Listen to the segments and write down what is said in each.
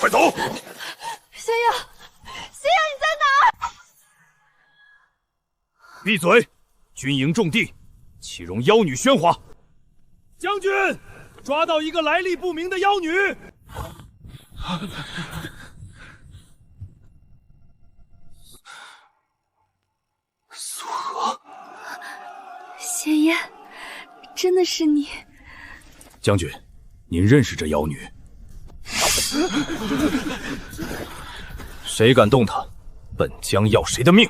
快走！仙阳，仙阳，你在哪儿？闭嘴！军营重地，岂容妖女喧哗？将军，抓到一个来历不明的妖女！苏荷，仙烟，真的是你！将军，您认识这妖女？谁敢动她，本将要谁的命！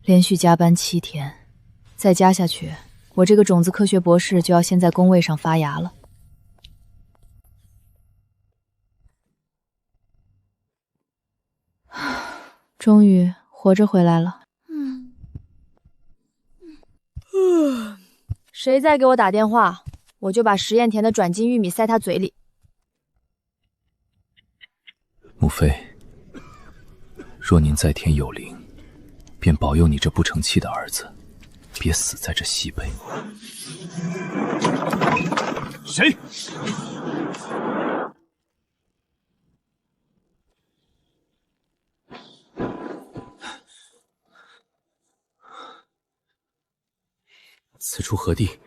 连续加班7天，再加下去，我这个种子科学博士就要先在工位上发芽了。终于活着回来了。谁再给我打电话，我就把实验田的转基因玉米塞他嘴里。母妃，若您在天有灵，便保佑你这不成器的儿子，别死在这西北。谁？此处何地？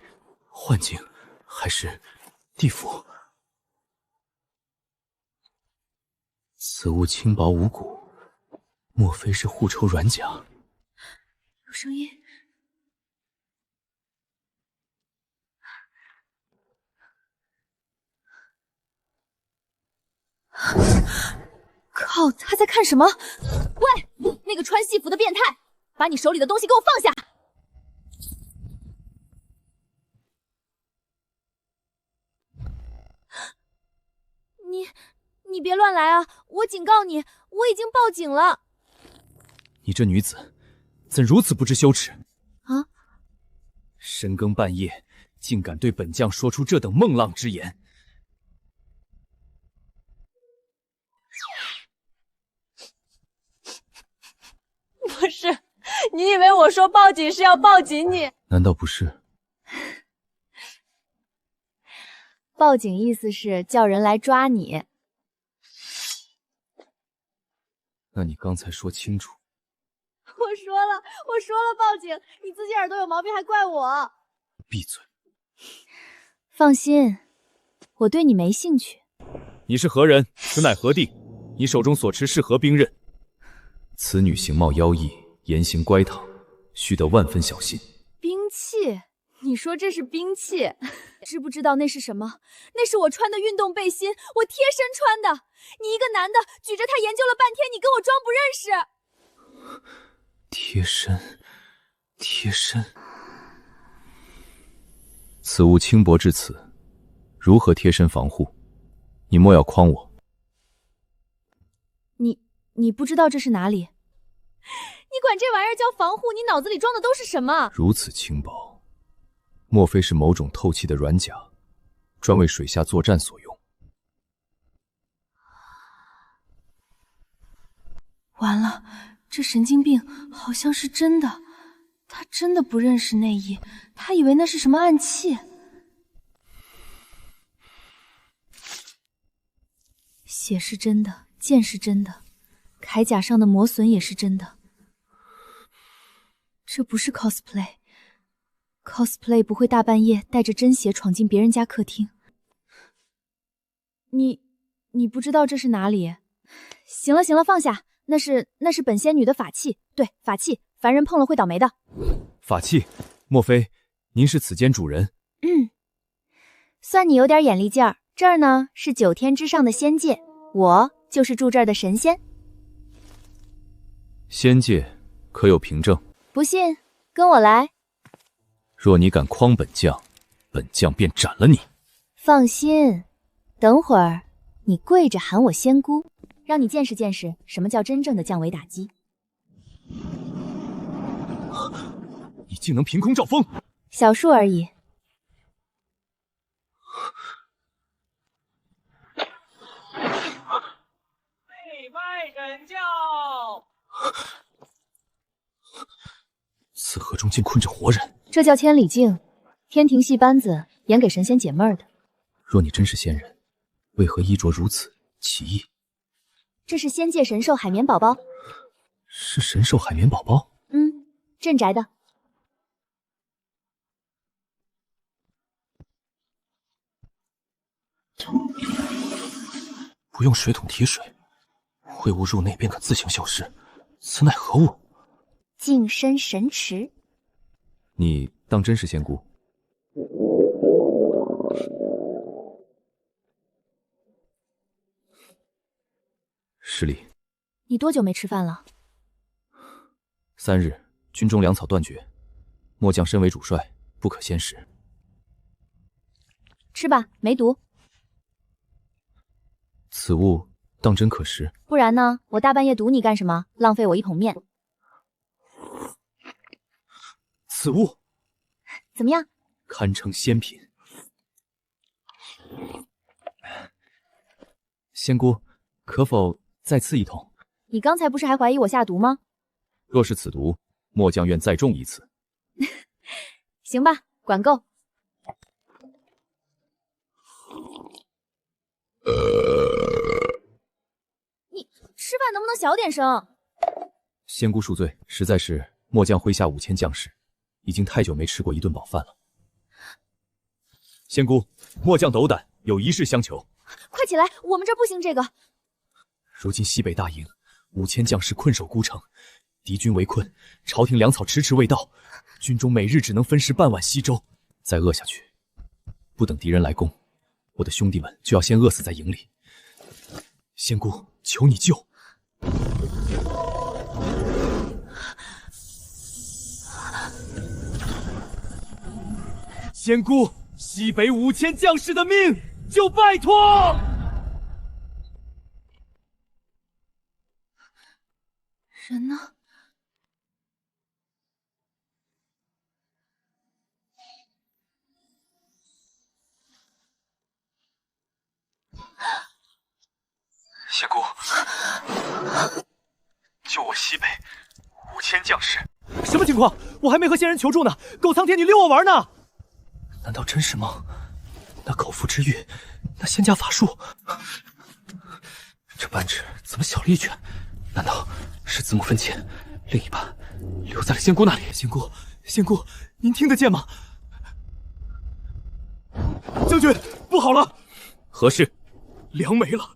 幻境还是地府？此物轻薄无骨，莫非是护抽软甲？有声音。靠！他在看什么？喂，那个穿戏服的变态，把你手里的东西给我放下！你别乱来啊！我警告你，我已经报警了。你这女子，怎如此不知羞耻？啊！深更半夜，竟敢对本将说出这等梦浪之言！不是，你以为我说报警是要报警你？难道不是？报警意思是叫人来抓你。那你刚才说清楚。我说了报警，你自己耳朵有毛病还怪我。闭嘴。放心，我对你没兴趣。你是何人？此乃何地？你手中所持是何兵刃？此女形貌妖异，言行乖堂，须得万分小心。兵器？你说这是兵器？知不知道那是什么？那是我穿的运动背心，我贴身穿的。你一个男的举着它研究了半天，你跟我装不认识？贴身，贴身。此物轻薄至此，如何贴身防护？你莫要诓我。你不知道这是哪里？你管这玩意儿叫防护？你脑子里装的都是什么？如此轻薄，莫非是某种透气的软甲，专为水下作战所用？完了，这神经病好像是真的，他真的不认识内衣，他以为那是什么暗器。血是真的，剑是真的，铠甲上的磨损也是真的。这不是 cosplay 不会大半夜带着真血闯进别人家客厅。你不知道这是哪里？行了，放下。那是本仙女的法器，对，法器，凡人碰了会倒霉的。法器？莫非您是此间主人？算你有点眼力劲儿。这儿呢是9天之上的仙界，我就是住这儿的神仙。仙界可有凭证？不信，跟我来。若你敢诓本将，本将便斩了你。放心，等会儿你跪着喊我仙姑，让你见识见识什么叫真正的降维打击。你竟能凭空招风？小数而已。此河中竟困着活人，这叫千里镜，天庭戏班子演给神仙解闷儿的。若你真是仙人，为何衣着如此奇异？这是仙界神兽海绵宝宝。是神兽海绵宝宝？镇宅的。不用水桶提水，秽物入内便可自行消失，此乃何物？净身神池。你当真是仙姑？失礼。你多久没吃饭了？3日，军中粮草断绝，末将身为主帅，不可先食。吃吧，没毒。此物当真可食？不然呢？我大半夜毒你干什么？浪费我一桶面。此物怎么样？堪称仙品。仙姑，可否再赐一桶？你刚才不是还怀疑我下毒吗？若是此毒，末将愿再中一次。行吧，管够。你吃饭能不能小点声？仙姑恕罪，实在是末将麾下5000将士，已经太久没吃过一顿饱饭了。仙姑，末将斗胆，有一事相求。快起来，我们这儿不行这个。如今西北大营5000将士困守孤城，敌军围困，朝廷粮草迟迟未到，军中每日只能分食半碗稀粥。再饿下去，不等敌人来攻，我的兄弟们就要先饿死在营里。仙姑，求你救！仙姑，西北5000将士的命就拜托！人呢？仙姑，救我西北5000将士！什么情况？我还没和仙人求助呢，狗苍天，你溜我玩呢？难道真是梦？那口腹之欲，那仙家法术，这半指怎么小了一圈？难道是子母分钱，另一半留在了仙姑那里？仙姑，您听得见吗？将军，不好了！何事？粮没了。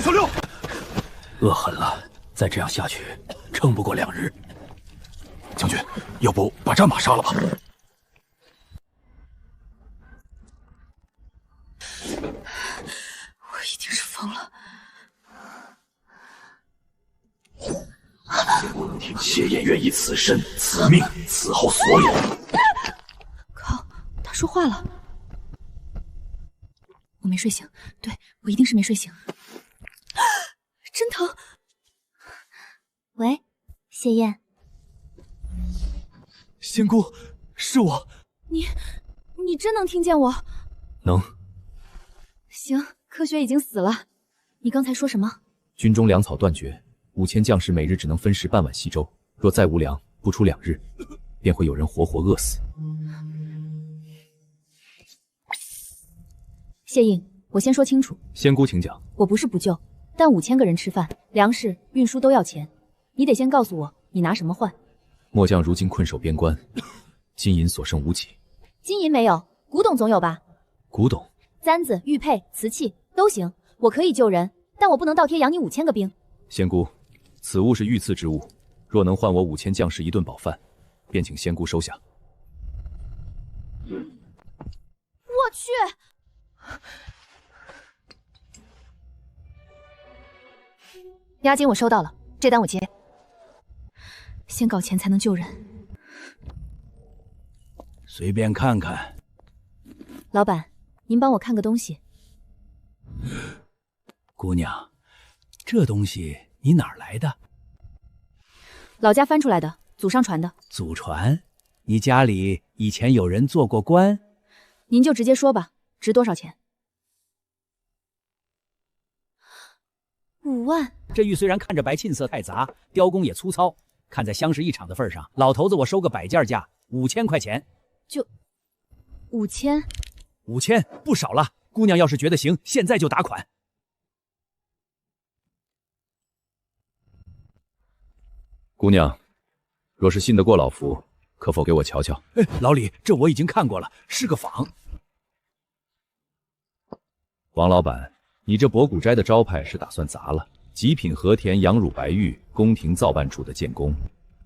小六，饿狠了，再这样下去，撑不过2日。将军，要不把战马杀了吧？我一定是疯了。听谢燕愿意此身此命此后所有。靠，他说话了。我没睡醒，对，我一定是没睡醒。真疼。喂，谢燕。仙姑，是我。你真能听见我？能。行，科学已经死了。你刚才说什么？军中粮草断绝，5000将士每日只能分食半碗稀粥。若再无粮，不出2日，便会有人活活饿死。谢印，我先说清楚。仙姑，请讲。我不是不救，但5000个人吃饭、粮食、运输都要钱，你得先告诉我你拿什么换。末将如今困守边关，金银所剩无几。金银没有，古董总有吧？古董、簪子、玉佩、瓷器都行，我可以救人，但我不能倒贴养你5000个兵。仙姑，此物是御赐之物，若能换我5000将士一顿饱饭，便请仙姑收下。我去！押金我收到了，这单我接。先搞钱才能救人。随便看看。老板，您帮我看个东西。姑娘，这东西你哪儿来的？老家翻出来的，祖上传的。祖传？你家里以前有人做过官？您就直接说吧，值多少钱？5万。这玉虽然看着白沁色太杂，雕工也粗糙，看在相识一场的份上，老头子我收个摆件价，5000块钱。就5000。5000不少了。姑娘要是觉得行，现在就打款。姑娘，若是信得过老夫，可否给我瞧瞧？老李，这我已经看过了，是个仿。王老板，你这博古斋的招牌是打算砸了？极品和田羊乳白玉，宫廷造办处的建功，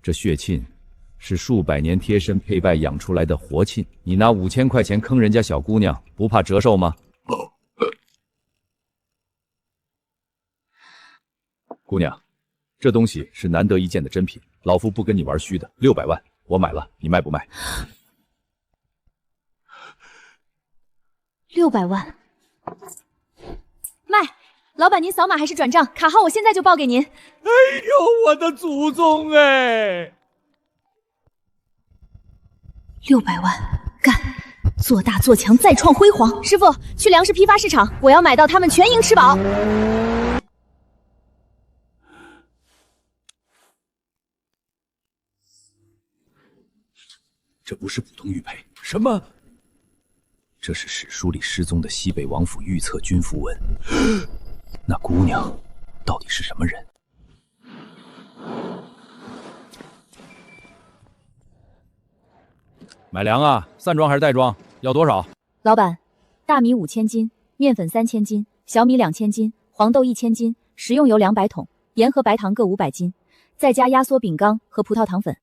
这血沁是数百年贴身配拜养出来的活沁，你拿5000块钱坑人家小姑娘，不怕折寿吗？姑娘，这东西是难得一见的真品，老夫不跟你玩虚的，600万我买了，你卖不卖？600万，卖！老板，您扫码还是转账？卡号我现在就报给您。哎呦，我的祖宗哎！600万，干！做大做强，再创辉煌。师傅，去粮食批发市场，我要买到他们全营吃饱。这不是普通玉佩，什么？这是史书里失踪的西北王府御册军符文。那姑娘到底是什么人？买粮啊，散装还是袋装？要多少？老板，大米5000斤，面粉3000斤，小米2000斤，黄豆1000斤，食用油200桶，盐和白糖各500斤，再加压缩饼干和葡萄糖粉。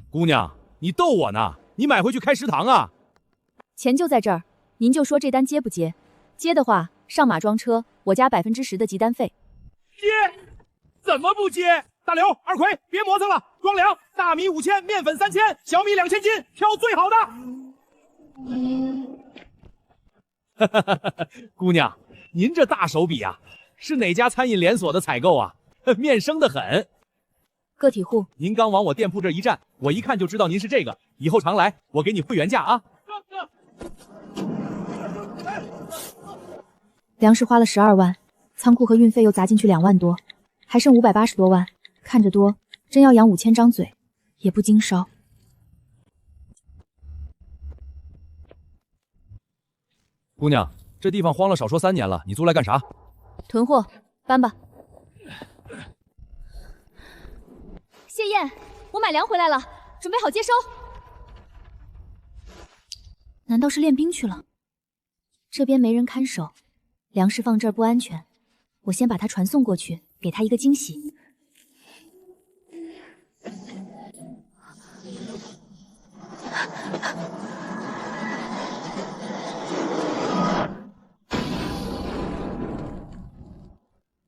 姑娘，你逗我呢？你买回去开食堂啊？钱就在这儿，您就说这单接不接？接的话，上马装车，我加10%的集单费。接？怎么不接？大刘、二奎，别磨蹭了，装粮，大米5000，面粉3000，小米2000斤，挑最好的。姑娘，您这大手笔啊，是哪家餐饮连锁的采购啊？面生得很。个体户，您刚往我店铺这一站，我一看就知道您是这个，以后常来，我给你会员价啊。粮食花了12万，仓库和运费又砸进去2万多，还剩580多万，看着多，真要养5000张嘴，也不经烧。姑娘，这地方荒了少说3年了，你租来干啥？囤货，搬吧。谢燕，我买粮回来了，准备好接收。难道是练兵去了？这边没人看守，粮食放这儿不安全，我先把它传送过去，给他一个惊喜。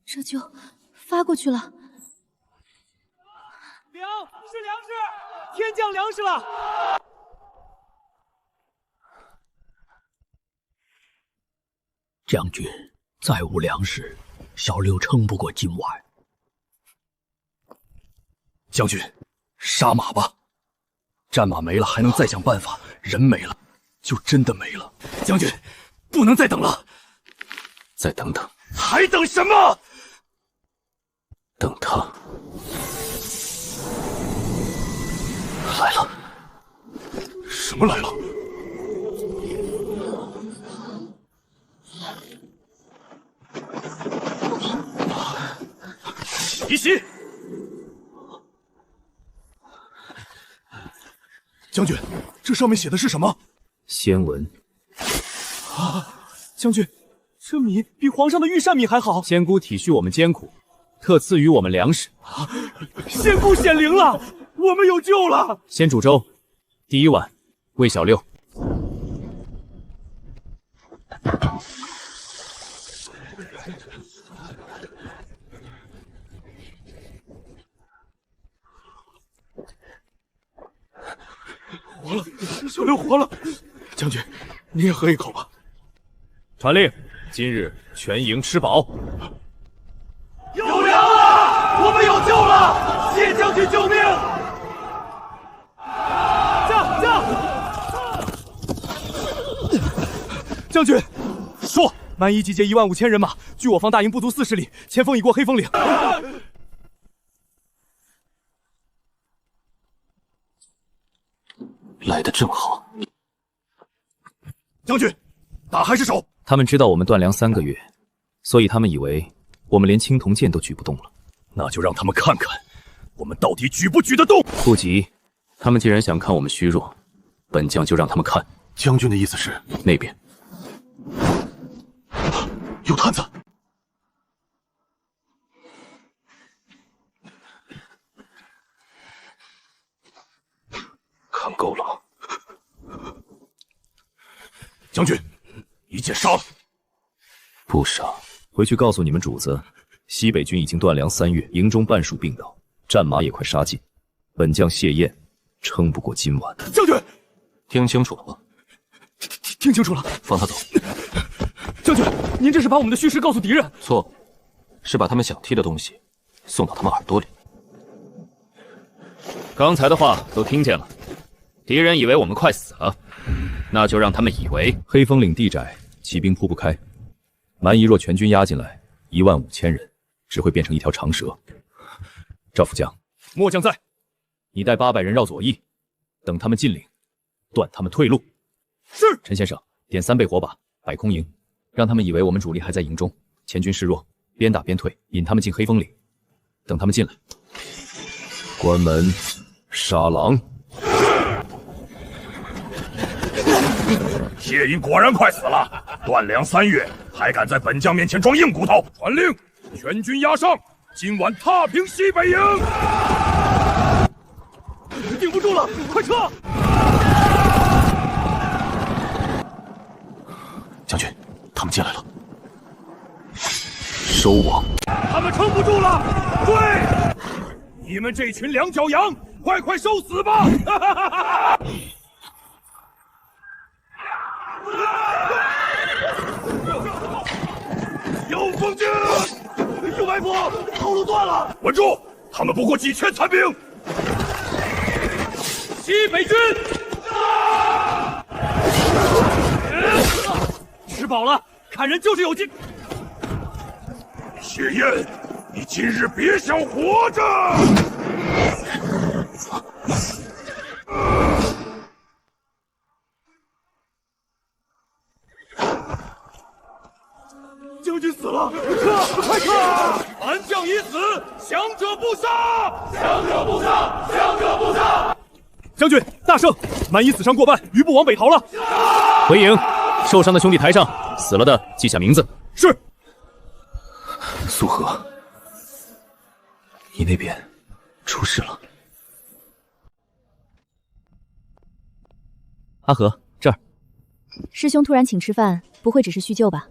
这就发过去了。粮是粮食，天降粮食了。将军，再无粮食，小六撑不过今晚。将军，杀马吧！战马没了还能再想办法，人没了就真的没了。将军，不能再等了，再等等。还等什么？等他来了。什么来了？洗一洗。将军，这上面写的是什么？仙文。啊，将军，这米比皇上的御膳米还好。仙姑体恤我们艰苦，特赐予我们粮食。仙姑显灵了，我们有救了。先煮粥，第一碗喂小六。活了，小六活了。将军，你也喝一口吧。传令，今日全营吃饱。有粮了，我们有救了！谢将军救命！驾！将军，说，蛮夷集结15000人马，距我方大营不足40里，前锋已过黑风岭。来得正好。将军，打还是守？他们知道我们断粮3个月，所以他们以为我们连青铜剑都举不动了。那就让他们看看，我们到底举不举得动。不急，他们既然想看我们虚弱，本将就让他们看。将军的意思是那边有探子。看够了吗？将军，一剑杀了。不杀，回去告诉你们主子，西北军已经断粮3月，营中半数病倒，战马也快杀尽。本将谢燕撑不过今晚。将军，听清楚了吗？听清楚了。放他走。将军，您这是把我们的虚实告诉敌人？错，是把他们想听的东西送到他们耳朵里。刚才的话都听见了，敌人以为我们快死了，那就让他们以为黑风岭地窄，骑兵铺不开。蛮夷若全军压进来，15000人，只会变成一条长蛇。赵副将，末将在。你带800人绕左翼，等他们进岭，断他们退路。是。陈先生，点3倍火把，摆空营，让他们以为我们主力还在营中，前军示弱，边打边退，引他们进黑风岭。等他们进来，关门杀狼。谢英果然快死了，断粮3月，还敢在本将面前装硬骨头！传令，全军压上，今晚踏平西北营。顶不住了，快撤！将军，他们进来了。收网！他们撑不住了，追！你们这群两脚羊，快受死吧！哈哈哈哈！有封军，有外婆，后路断了！稳住！他们不过几千残兵。西北军，吃饱了，砍人就是有劲。谢燕，你今日别想活着！将军死了，撤！快撤！蛮将已死，降者不杀！降者不杀！降者不杀！将军大胜，蛮夷死伤过半，余部往北逃了。回营，受伤的兄弟抬上，死了的记下名字。是。苏荷，你那边出事了。阿和，这儿。师兄突然请吃饭，不会只是叙旧吧？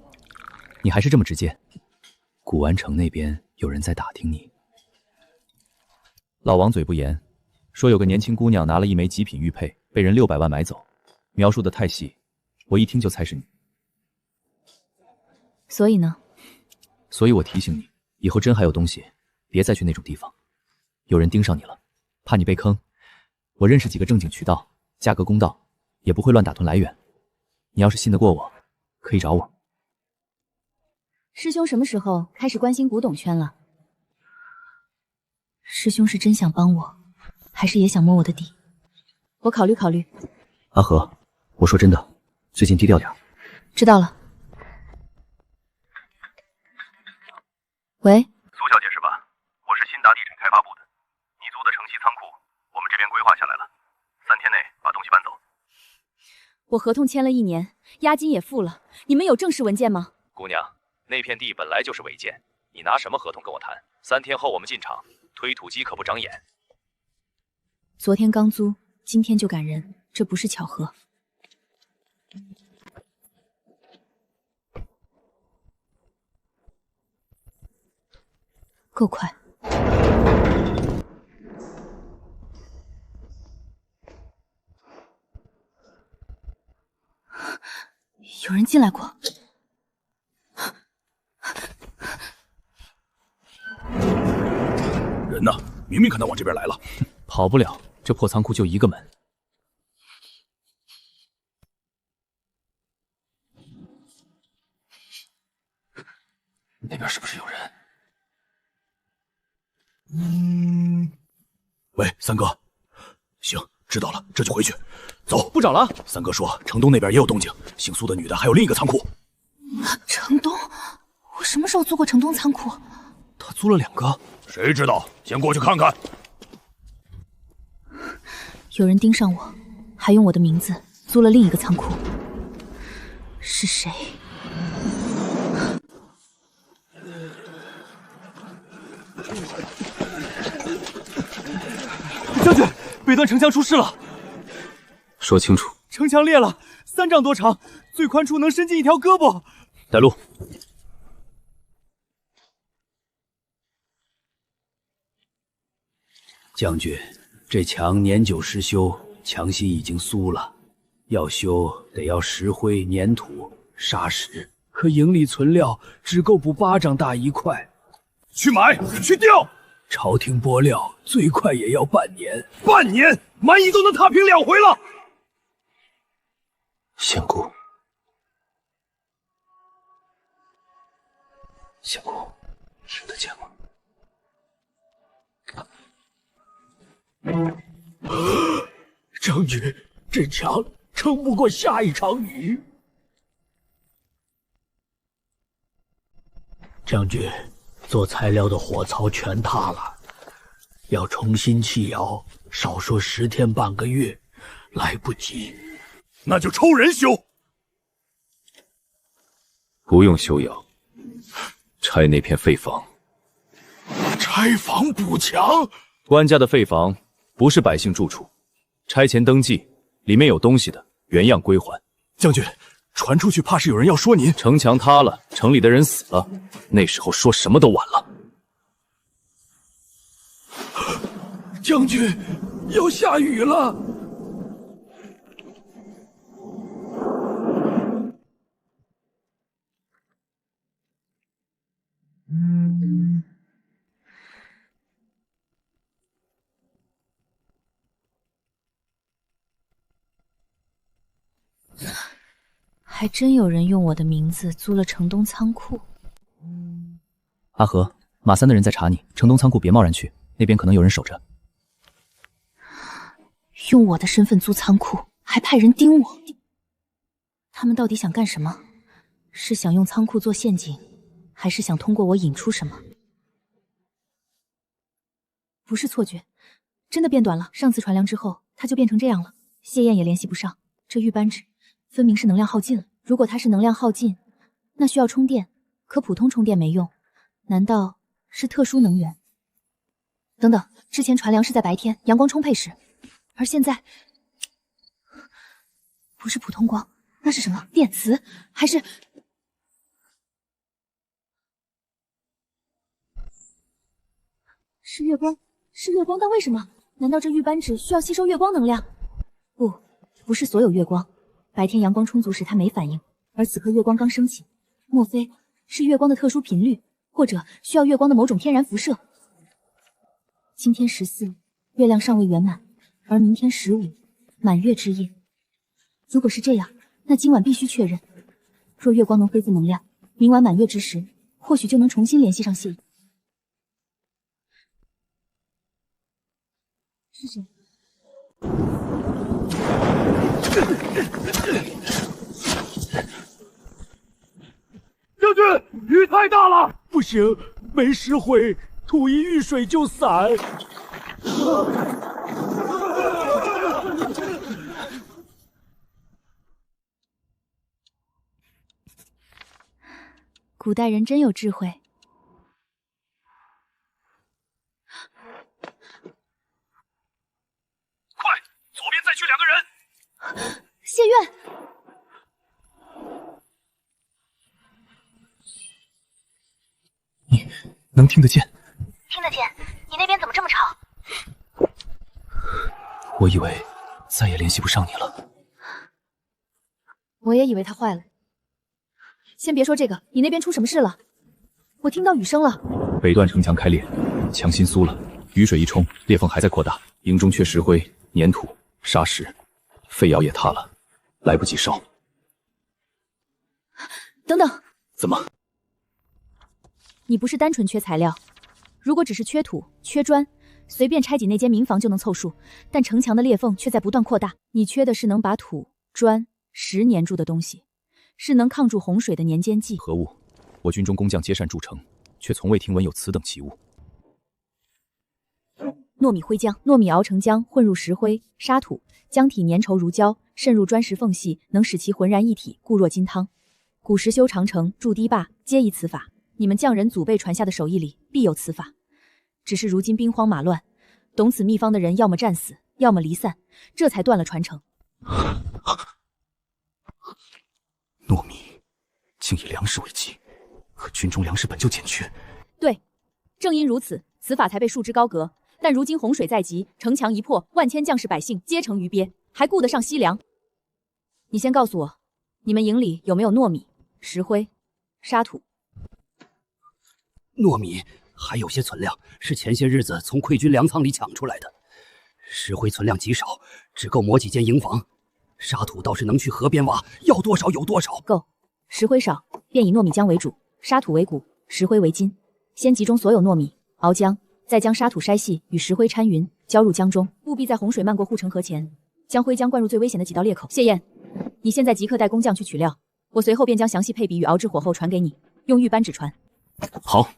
你还是这么直接。古玩城那边有人在打听你。老王嘴不严，说有个年轻姑娘拿了一枚极品玉佩，被人600万买走，描述的太细，我一听就猜是你。所以呢？所以我提醒你，以后真还有东西，别再去那种地方。有人盯上你了，怕你被坑。我认识几个正经渠道，价格公道，也不会乱打吞来源。你要是信得过我，可以找我。师兄什么时候开始关心古董圈了？师兄是真想帮我，还是也想摸我的底？我考虑考虑。阿和，我说真的，最近低调点。知道了。喂，苏小姐是吧？我是新达地产开发部的，你租的城西仓库，我们这边规划下来了，3天内把东西搬走。我合同签了1年，押金也付了，你们有正式文件吗？姑娘，那片地本来就是违建，你拿什么合同跟我谈？3天后我们进场，推土机可不长眼。昨天刚租，今天就赶人，这不是巧合。够快。有人进来过。人呢？明明看他往这边来了。跑不了，这破仓库就一个门。那边是不是有人？喂，三哥。行，知道了，这就回去。走，不找了。三哥说城东那边也有动静，姓苏的女的还有另一个仓库。城东？我什么时候租过城东仓库？他租了2个。谁知道？先过去看看。有人盯上我，还用我的名字租了另一个仓库。是谁？将军，北段城墙出事了。说清楚。城墙裂了，3丈多长，最宽处能伸进1条胳膊。带路。将军，这墙年久失修，墙心已经酥了，要修得要石灰、粘土、砂石，可营里存料只够补8丈大一块。去买，去调。朝廷拨料最快也要半年。半年，蛮夷都能踏平2回了。仙姑，仙姑，听得见吗？将军，这墙撑不过下一场雨。将军，做材料的火槽全塌了，要重新砌窑，少说10天半个月，来不及。那就抽人修。不用修窑，拆那片废房。拆房补墙？官家的废房不是百姓住处，拆前登记，里面有东西的原样归还。将军，传出去怕是有人要说您。城墙塌了，城里的人死了，那时候说什么都晚了。将军，要下雨了。还真有人用我的名字租了城东仓库。阿和，马三的人在查你，城东仓库别贸然去，那边可能有人守着。用我的身份租仓库，还派人盯我，他们到底想干什么？是想用仓库做陷阱，还是想通过我引出什么？不是错觉，真的变短了。上次传粮之后，它就变成这样了。谢燕也联系不上，这玉扳指分明是能量耗尽了。如果它是能量耗尽，那需要充电，可普通充电没用，难道是特殊能源？等等，之前传粮是在白天阳光充沛时，而现在不是普通光，那是什么？电磁还是？是月光，是月光，但为什么？难道这玉扳指需要吸收月光能量？不是所有月光。白天阳光充足时它没反应，而此刻月光刚升起，莫非是月光的特殊频率，或者需要月光的某种天然辐射？今天14，月亮尚未圆满，而明天15，满月之夜。如果是这样，那今晚必须确认。若月光能恢复能量，明晚满月之时，或许就能重新联系上谢意。是谁？将军，雨太大了，不行，没石灰，土一遇水就散。古代人真有智慧。快，左边再去2个人。谢苑，你能听得见？听得见。你那边怎么这么吵？我以为再也联系不上你了。我也以为它坏了。先别说这个，你那边出什么事了？我听到雨声了。北段城墙开裂，墙心酥了，雨水一冲，裂缝还在扩大。营中缺石灰、粘土、砂石，废窑也塌了，来不及烧。等等，怎么？你不是单纯缺材料，如果只是缺土、缺砖，随便拆几那间民房就能凑数，但城墙的裂缝却在不断扩大。你缺的是能把土、砖、石粘住的东西，是能抗住洪水的粘坚剂。何物？我军中工匠皆善铸成，却从未听闻有此等奇物。糯米灰浆，糯米熬成浆，混入石灰、沙土，浆体粘稠如胶，渗入砖石缝隙，能使其浑然一体，固若金汤。古时修长城、筑堤坝，皆以此法。你们匠人祖辈传下的手艺里必有此法，只是如今兵荒马乱，懂此秘方的人要么战死，要么离散，这才断了传承。糯米竟以粮食为基，可军中粮食本就紧缺。对，正因如此，此法才被束之高阁。但如今洪水在即，城墙一破，万千将士百姓皆成鱼鳖，还顾得上惜粮？你先告诉我，你们营里有没有糯米、石灰、沙土？糯米还有些存量，是前些日子从溃军粮仓里抢出来的。石灰存量极少，只够磨几间营房。沙土倒是能去河边挖，要多少有多少。够。石灰少，便以糯米浆为主，沙土为骨，石灰为筋。先集中所有糯米，熬浆，再将沙土筛细，与石灰掺匀，浇入浆中。务必在洪水漫过护城河前，将灰浆灌入最危险的几道裂口。谢燕，你现在即刻带工匠去取料，我随后便将详细配比与熬制火候传给你，用玉扳指传。好，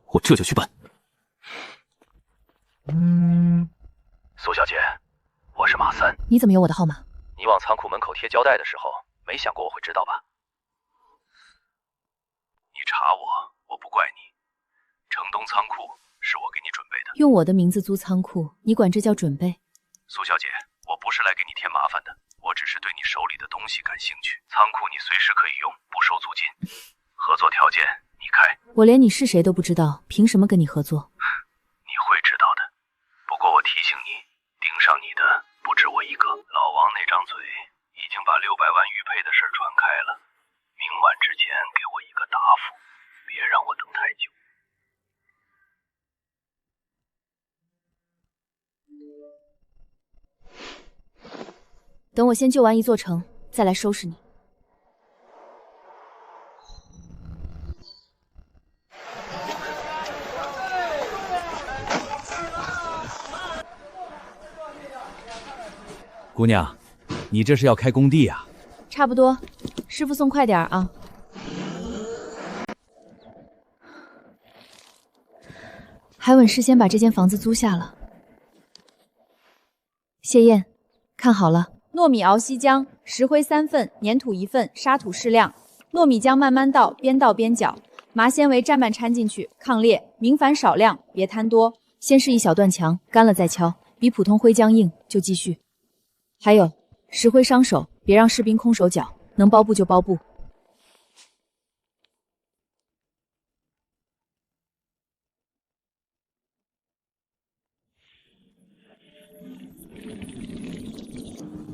我这就去办。苏小姐，我是马三。你怎么有我的号码？你往仓库门口贴胶带的时候，没想过我会知道吧？你查我不怪你。城东仓库是我给你准备的。用我的名字租仓库，你管这叫准备？苏小姐，我不是来给你添麻烦的，我只是对你手里的东西感兴趣。仓库你随时可以用，不收租金。合作条件你开。我连你是谁都不知道，凭什么跟你合作？你会知道的。不过我提醒你，盯上你的不止我一个。老王那张嘴已经把600万玉佩的事传开了，明晚之前给我一个答复，别让我等太久。等我先救完一座城，再来收拾你。姑娘，你这是要开工地啊？差不多，师傅送快点啊！还稳事先把这间房子租下了。谢燕，看好了，糯米熬稀浆，石灰3份，粘土1份，沙土适量。糯米浆慢慢倒，边倒边搅，麻纤维蘸拌掺进去，抗裂，明矾少量，别贪多。先是一小段墙，干了再敲，比普通灰浆硬就继续。还有，石灰伤手，别让士兵空手搅，能包布就包布。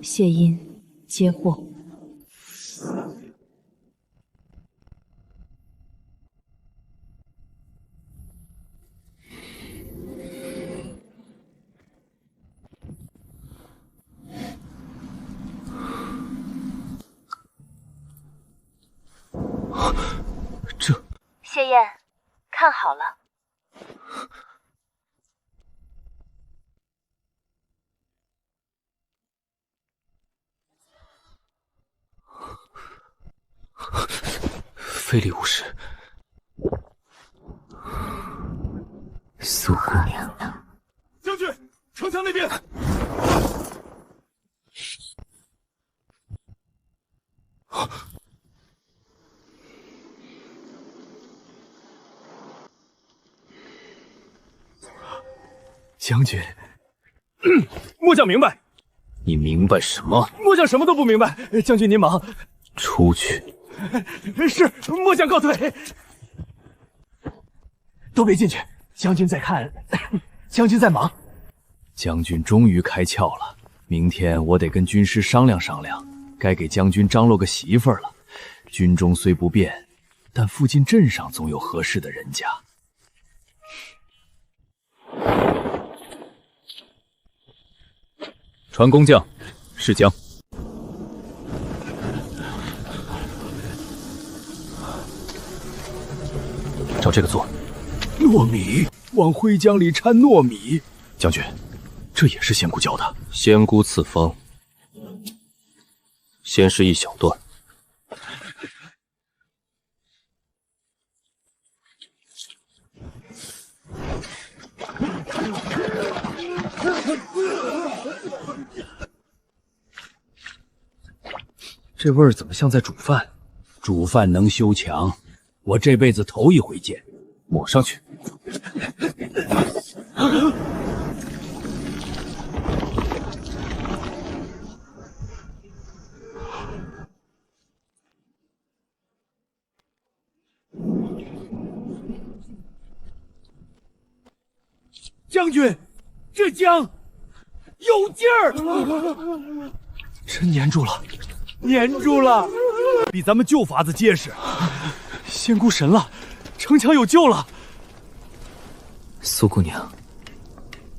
谢音接货。谢燕，看好了。非礼勿视。苏姑娘，将军，城墙那边。将军，末将明白。你明白什么？末将什么都不明白。将军您忙。出去。是，末将告退。都别进去，将军在看，将军在忙。将军终于开窍了，明天我得跟军师商量商量，该给将军张罗个媳妇儿了。军中虽不便，但附近镇上总有合适的人家。传工匠，试浆。赵这个做？糯米，往灰浆里掺糯米。将军，这也是仙姑教的。仙姑赐方，先是一小段。这味儿怎么像在煮饭？煮饭能修墙，我这辈子头一回见。抹上去。将军，这姜有劲儿，真粘住了，粘住了，比咱们旧法子结实。仙姑神了，城墙有救了。苏姑娘，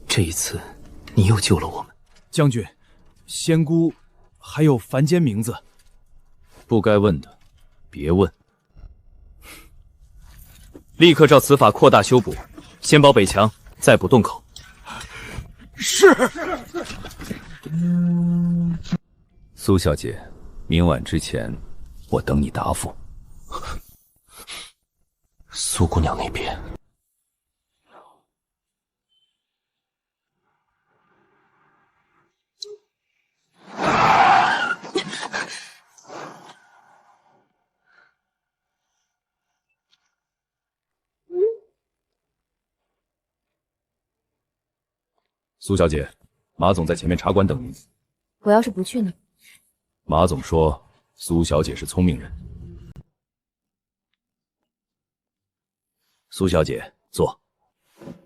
这一次你又救了我们。将军，仙姑还有凡间名字？不该问的，别问。立刻照此法扩大修补，先保北墙，再补洞口。是。苏小姐，明晚之前，我等你答复。苏姑娘那边，苏小姐，马总在前面茶馆等您。我要是不去呢？马总说，苏小姐是聪明人。苏小姐，坐。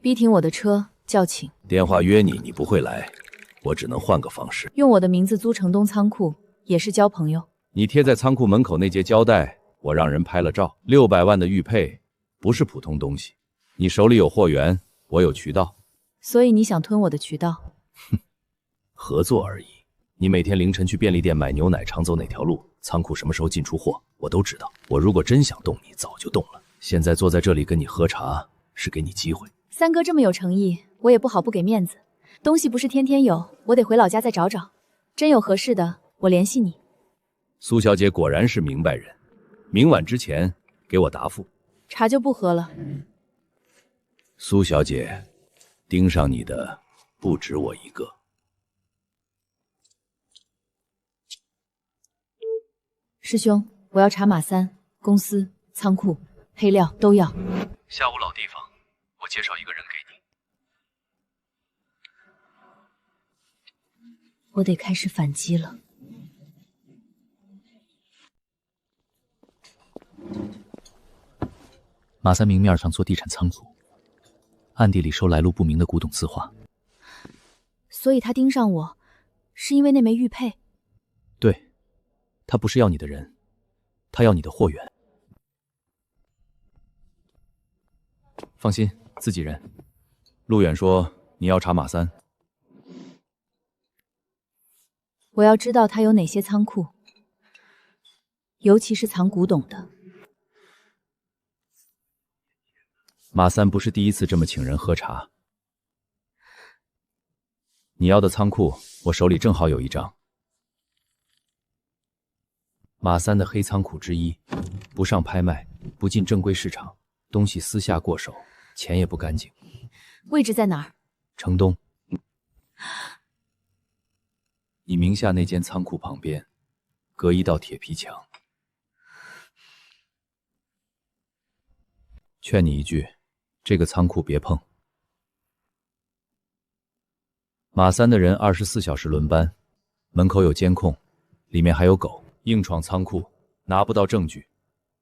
逼停我的车，叫请。电话约你，你不会来，我只能换个方式。用我的名字租城东仓库，也是交朋友。你贴在仓库门口那截胶带，我让人拍了照。600万的玉佩，不是普通东西。你手里有货源，我有渠道。所以你想吞我的渠道？哼，合作而已。你每天凌晨去便利店买牛奶，常走哪条路？仓库什么时候进出货，我都知道。我如果真想动你，早就动了。现在坐在这里跟你喝茶，是给你机会。三哥这么有诚意，我也不好不给面子。东西不是天天有，我得回老家再找找。真有合适的，我联系你。苏小姐果然是明白人，明晚之前给我答复。茶就不喝了。苏小姐，盯上你的不止我一个。师兄，我要查马三公司、仓库、配料都要。下午老地方，我介绍一个人给你。我得开始反击了。马三明面上做地产仓库，暗地里收来路不明的古董字画。所以他盯上我，是因为那枚玉佩？对。他不是要你的人，他要你的货源。放心，自己人。陆远说你要查马三，我要知道他有哪些仓库，尤其是藏古董的。马三不是第一次这么请人喝茶。你要的仓库，我手里正好有一张。马三的黑仓库之一，不上拍卖，不进正规市场，东西私下过手，钱也不干净。位置在哪儿？城东。你名下那间仓库旁边，隔一道铁皮墙。劝你一句，这个仓库别碰。马三的人24小时轮班，门口有监控，里面还有狗。硬闯仓库，拿不到证据，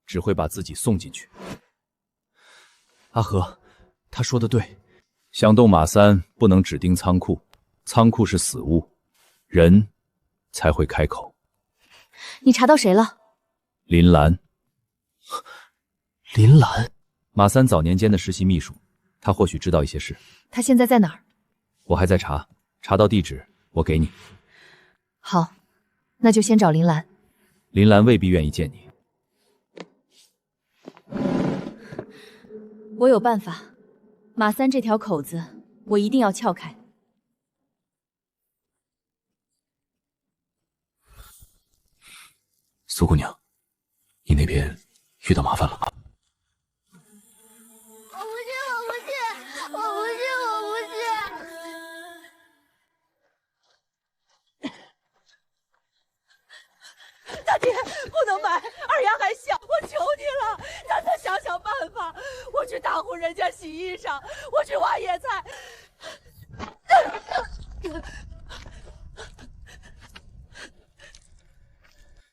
只会把自己送进去。阿和，他说的对，想动马三，不能只盯仓库，仓库是死物，人才会开口。你查到谁了？林兰。林兰，马三早年间的实习秘书，他或许知道一些事。他现在在哪儿？我还在查，查到地址我给你。好，那就先找林兰。林兰未必愿意见你。我有办法，马三这条口子，我一定要撬开。苏姑娘，你那边遇到麻烦了。我不去！大姐，不能买，二丫还小，我求你了，让她想想办法。我去打呼人家洗衣裳，我去挖野菜。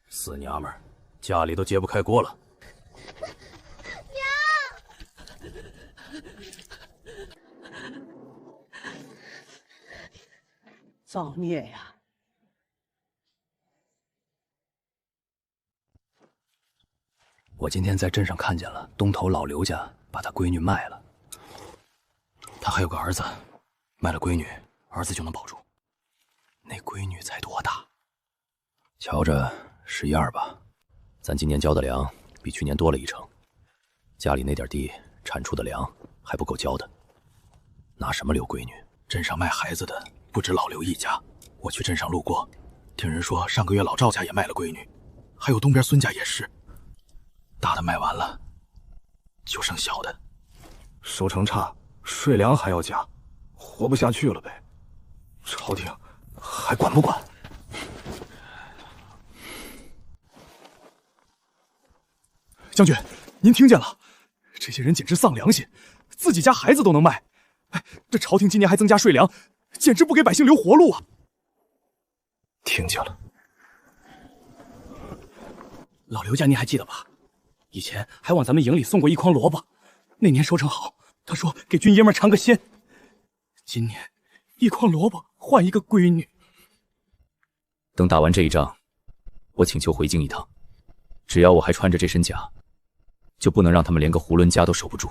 死娘们儿，家里都揭不开锅了。造孽呀！我今天在镇上看见了东头老刘家把他闺女卖了，他还有个儿子，卖了闺女，儿子就能保住。那闺女才多大？瞧着11、12吧。咱今年交的粮比去年多了1成，家里那点地产出的粮还不够交的，拿什么留闺女？镇上卖孩子的不止老刘一家，我去镇上路过，听人说上个月老赵家也卖了闺女，还有东边孙家也是。大的卖完了，就剩小的，收成差，税粮还要加，活不下去了呗。朝廷还管不管？将军，您听见了？这些人简直丧良心，自己家孩子都能卖。哎，这朝廷今年还增加税粮，简直不给百姓留活路啊！听见了。老刘家您还记得吧？以前还往咱们营里送过1筐萝卜，那年收成好，他说给军爷们尝个鲜。今年1筐萝卜换1个闺女。等打完这一仗，我请求回京一趟，只要我还穿着这身甲，就不能让他们连个囫囵家都守不住。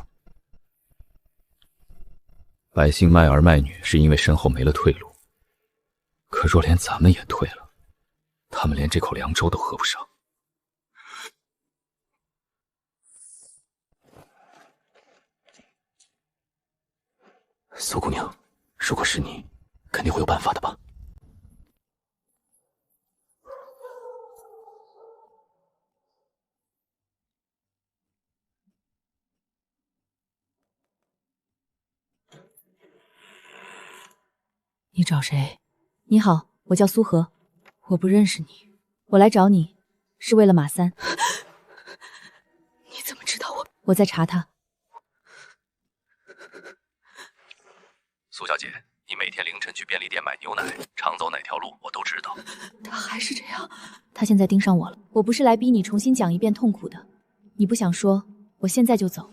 百姓卖儿卖女是因为身后没了退路，可若连咱们也退了，他们连这口凉粥都喝不上。苏姑娘，如果是你，肯定会有办法的吧？你找谁？你好，我叫苏荷，我不认识你，我来找你是为了马三。你怎么知道我？我在查他。苏小姐，你每天凌晨去便利店买牛奶，常走哪条路我都知道。他还是这样。他现在盯上我了，我不是来逼你重新讲一遍痛苦的，你不想说，我现在就走。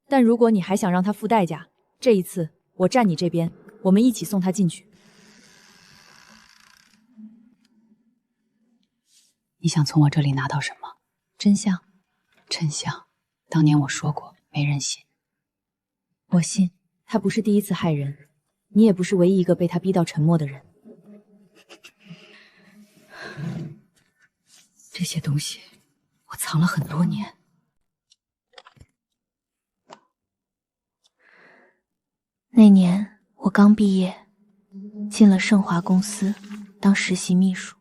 但如果你还想让他付代价，这一次我站你这边，我们一起送他进去。你想从我这里拿到什么？真相。真相，当年我说过，没人信。我信，他不是第一次害人，你也不是唯一一个被他逼到沉默的人。这些东西我藏了很多年。那年我刚毕业，进了盛华公司当实习秘书，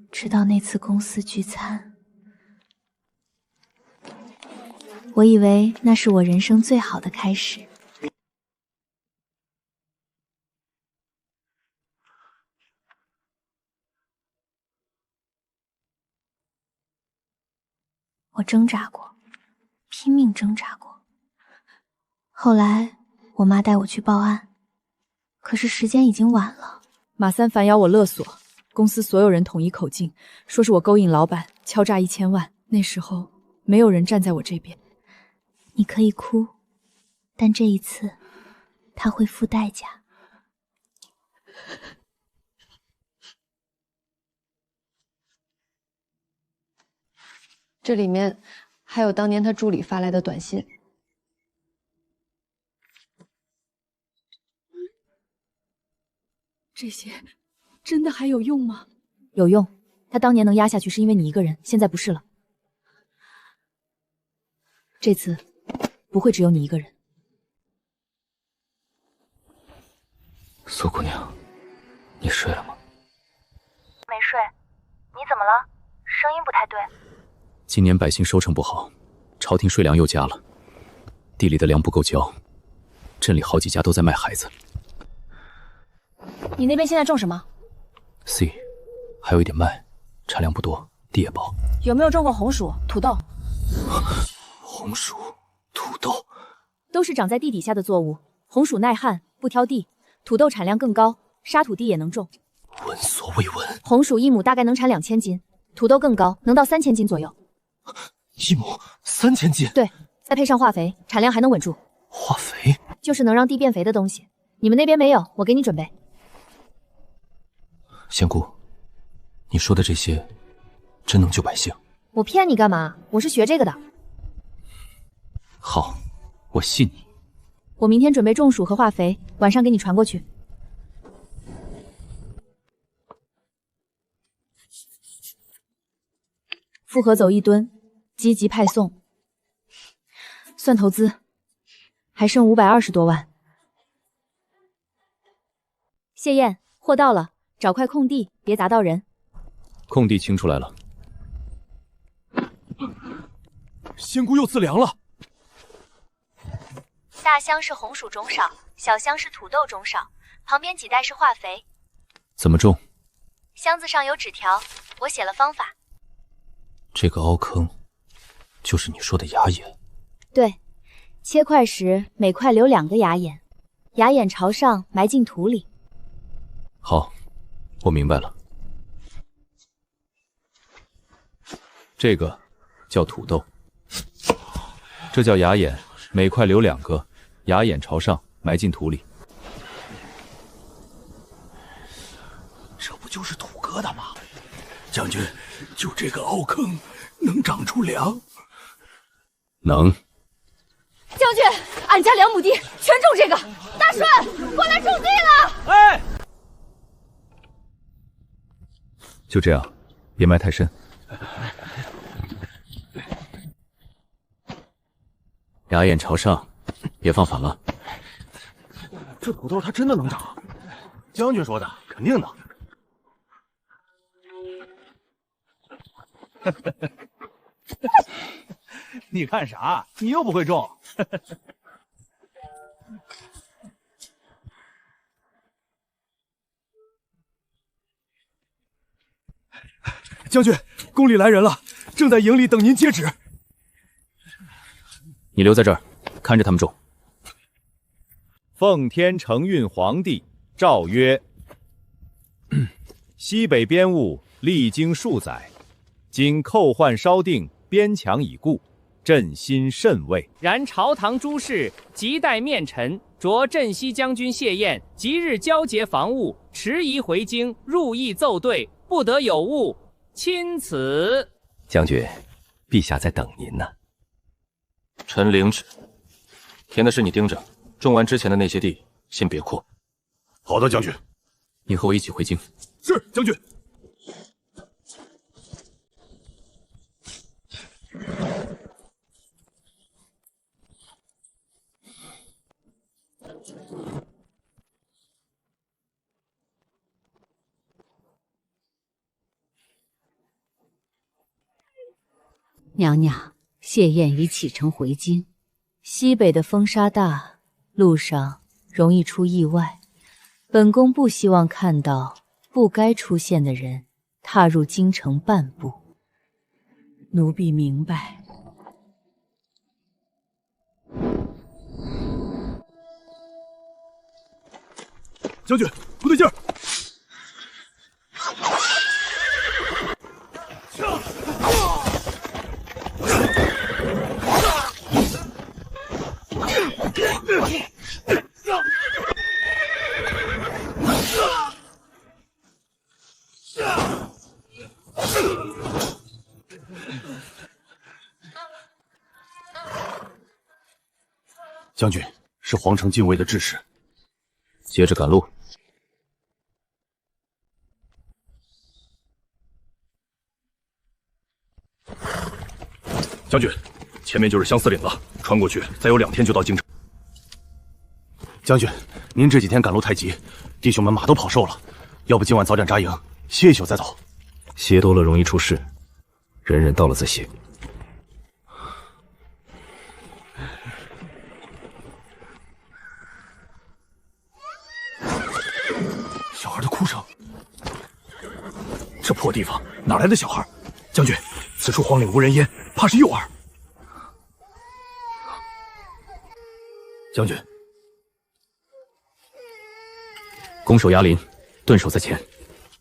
直到那次公司聚餐，我以为那是我人生最好的开始。我挣扎过，拼命挣扎过。后来我妈带我去报案，可是时间已经晚了。马三反咬我勒索，公司所有人统一口径，说是我勾引老板，敲诈1000万。那时候没有人站在我这边。你可以哭，但这一次他会付代价。这里面还有当年他助理发来的短信。这些真的还有用吗？有用，他当年能压下去是因为你一个人，现在不是了。这次不会只有你一个人。苏姑娘，你睡了吗？没睡，你怎么了？声音不太对。今年百姓收成不好，朝廷税粮又加了，地里的粮不够交，镇里好几家都在卖孩子。你那边现在种什么 C， 还有一点麦，产量不多，地也薄。有没有种过红薯、土豆？红薯、土豆都是长在地底下的作物。红薯耐旱，不挑地；土豆产量更高，沙土地也能种。闻所未闻。红薯一亩大概能产2000斤，土豆更高，能到3000斤左右。一亩3000斤？对，再配上化肥，产量还能稳住。化肥就是能让地变肥的东西。你们那边没有，我给你准备。仙姑，你说的这些真能救百姓？我骗你干嘛？我是学这个的。好，我信你。我明天准备种薯和化肥，晚上给你传过去。复合走1吨，积极派送。算投资，还剩520多万。谢燕，货到了，找块空地，别砸到人。空地清出来了。仙姑又自粮了。大箱是红薯种少，小箱是土豆种少，旁边几袋是化肥。怎么种？箱子上有纸条，我写了方法。这个凹坑，就是你说的牙眼。对，切块时每块留2个牙眼，牙眼朝上埋进土里。好，我明白了。这个叫土豆，这叫牙眼，每块留2个，牙眼朝上埋进土里。这不就是土疙瘩吗？将军，就这个凹坑能长出粮？能。将军，俺家2亩地全种这个。大顺，过来种地了！哎，就这样，别埋太深。牙眼朝上，别放反了。这土豆它真的能长？将军说的，肯定能。你看啥？你又不会种。将军，宫里来人了，正在营里等您接旨。你留在这儿，看着他们种。奉天承运皇帝诏曰：西北边务历经数载，今寇患稍定，边墙已固，朕心甚慰。然朝堂诸事急待面陈，着镇西将军谢燕即日交结防务，迟疑回京，入议奏对，不得有误。钦此。将军，陛下在等您呢。臣领旨。田的事你盯着，种完之前的那些地先别扩。好的，将军。你和我一起回京。是，将军。娘娘，谢燕已启程回京。西北的风沙大，路上容易出意外。本宫不希望看到不该出现的人踏入京城半步。奴婢明白。将军，不对劲儿！将军，是皇城禁卫的致使。接着赶路。将军，前面就是相思岭了，穿过去再有2天就到京城。将军，您这几天赶路太急，弟兄们马都跑瘦了，要不今晚早点扎营，歇一宿再走。歇多了容易出事，忍忍到了再歇。小孩的哭声，这破地方哪来的小孩？将军，此处荒岭无人烟，怕是诱饵。将军，攻守压林，顿守在前。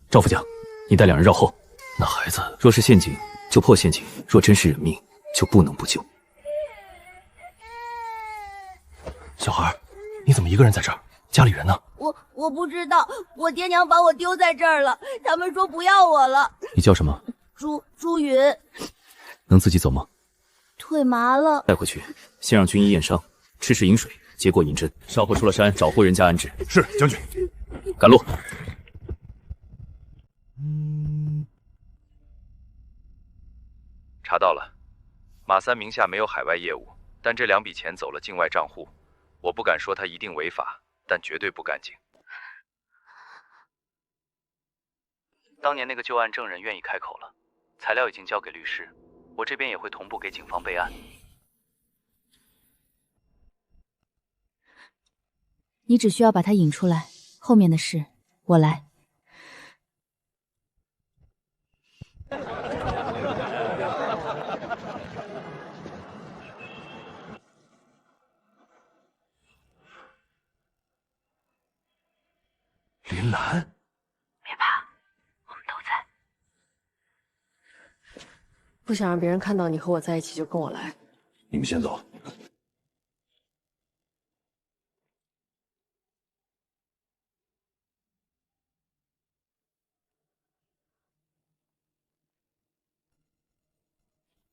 赵副将，你带2人绕后。那孩子若是陷阱，就破陷阱；若真是人命，就不能不救。小孩，你怎么一个人在这儿？家里人呢？我不知道，我爹娘把我丢在这儿了，他们说不要我了。你叫什么？朱云。能自己走吗？腿麻了。带回去，先让军医验伤，吃饮水，结过银针。稍后出了山，找户人家安置。是，将军。赶路。查到了，马三名下没有海外业务，但这2笔钱走了境外账户。我不敢说他一定违法，但绝对不干净。当年那个旧案证人愿意开口了，材料已经交给律师，我这边也会同步给警方备案。你只需要把他引出来，后面的事我来。林兰，别怕，我们都在。不想让别人看到你和我在一起，就跟我来。你们先走。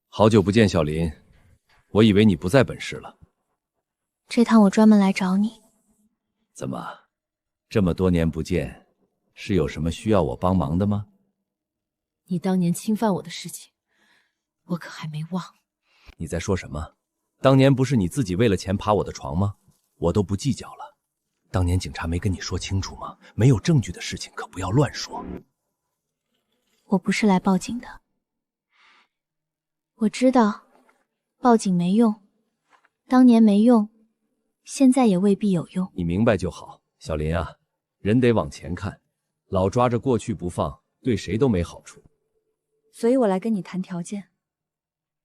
好久不见，小林，我以为你不在本市了。这趟我专门来找你。怎么，这么多年不见，是有什么需要我帮忙的吗？你当年侵犯我的事情，我可还没忘。你在说什么？当年不是你自己为了钱爬我的床吗？我都不计较了。当年警察没跟你说清楚吗？没有证据的事情可不要乱说。我不是来报警的。我知道，报警没用，当年没用，现在也未必有用。你明白就好，小林啊，人得往前看，老抓着过去不放，对谁都没好处。所以我来跟你谈条件。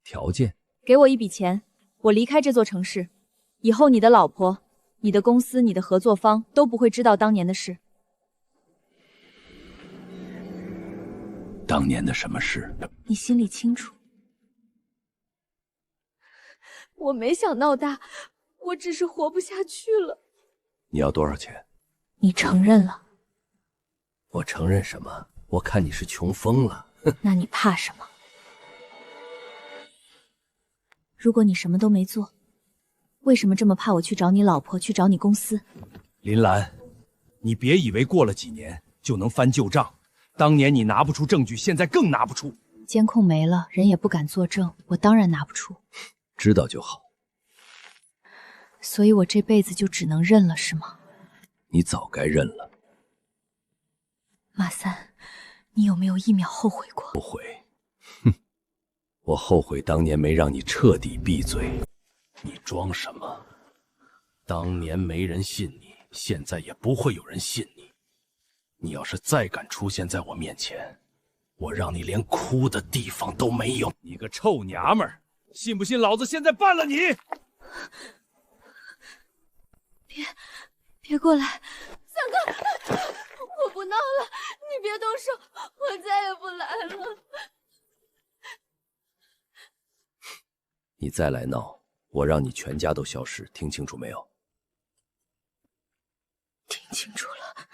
条件？给我一笔钱，我离开这座城市，以后你的老婆、你的公司、你的合作方都不会知道当年的事。当年的什么事？你心里清楚。我没想闹大，我只是活不下去了。你要多少钱？你承认了。我承认什么？我看你是穷疯了。那你怕什么？如果你什么都没做，为什么这么怕我去找你老婆，去找你公司？林兰，你别以为过了几年就能翻旧账，当年你拿不出证据，现在更拿不出。监控没了，人也不敢作证，我当然拿不出。知道就好。所以我这辈子就只能认了，是吗？你早该认了。马三，你有没有一秒后悔过？后悔？哼，我后悔当年没让你彻底闭嘴。你装什么？当年没人信你，现在也不会有人信你。你要是再敢出现在我面前，我让你连哭的地方都没有。你个臭娘们儿！信不信老子现在办了你？别过来，三哥，我不闹了，你别动手，我再也不来了。你再来闹，我让你全家都消失，听清楚没有？听清楚了。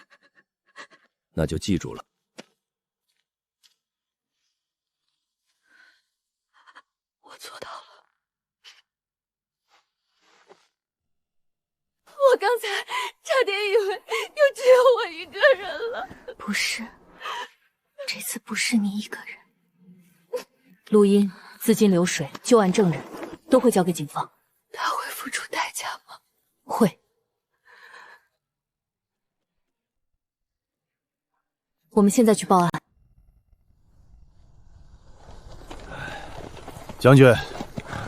那就记住了。我做到了。我刚才差点以为就只有我一个人了。不是，这次不是你一个人。录音、资金流水、旧案证人，都会交给警方。他会付出代价吗？会。我们现在去报案。将军，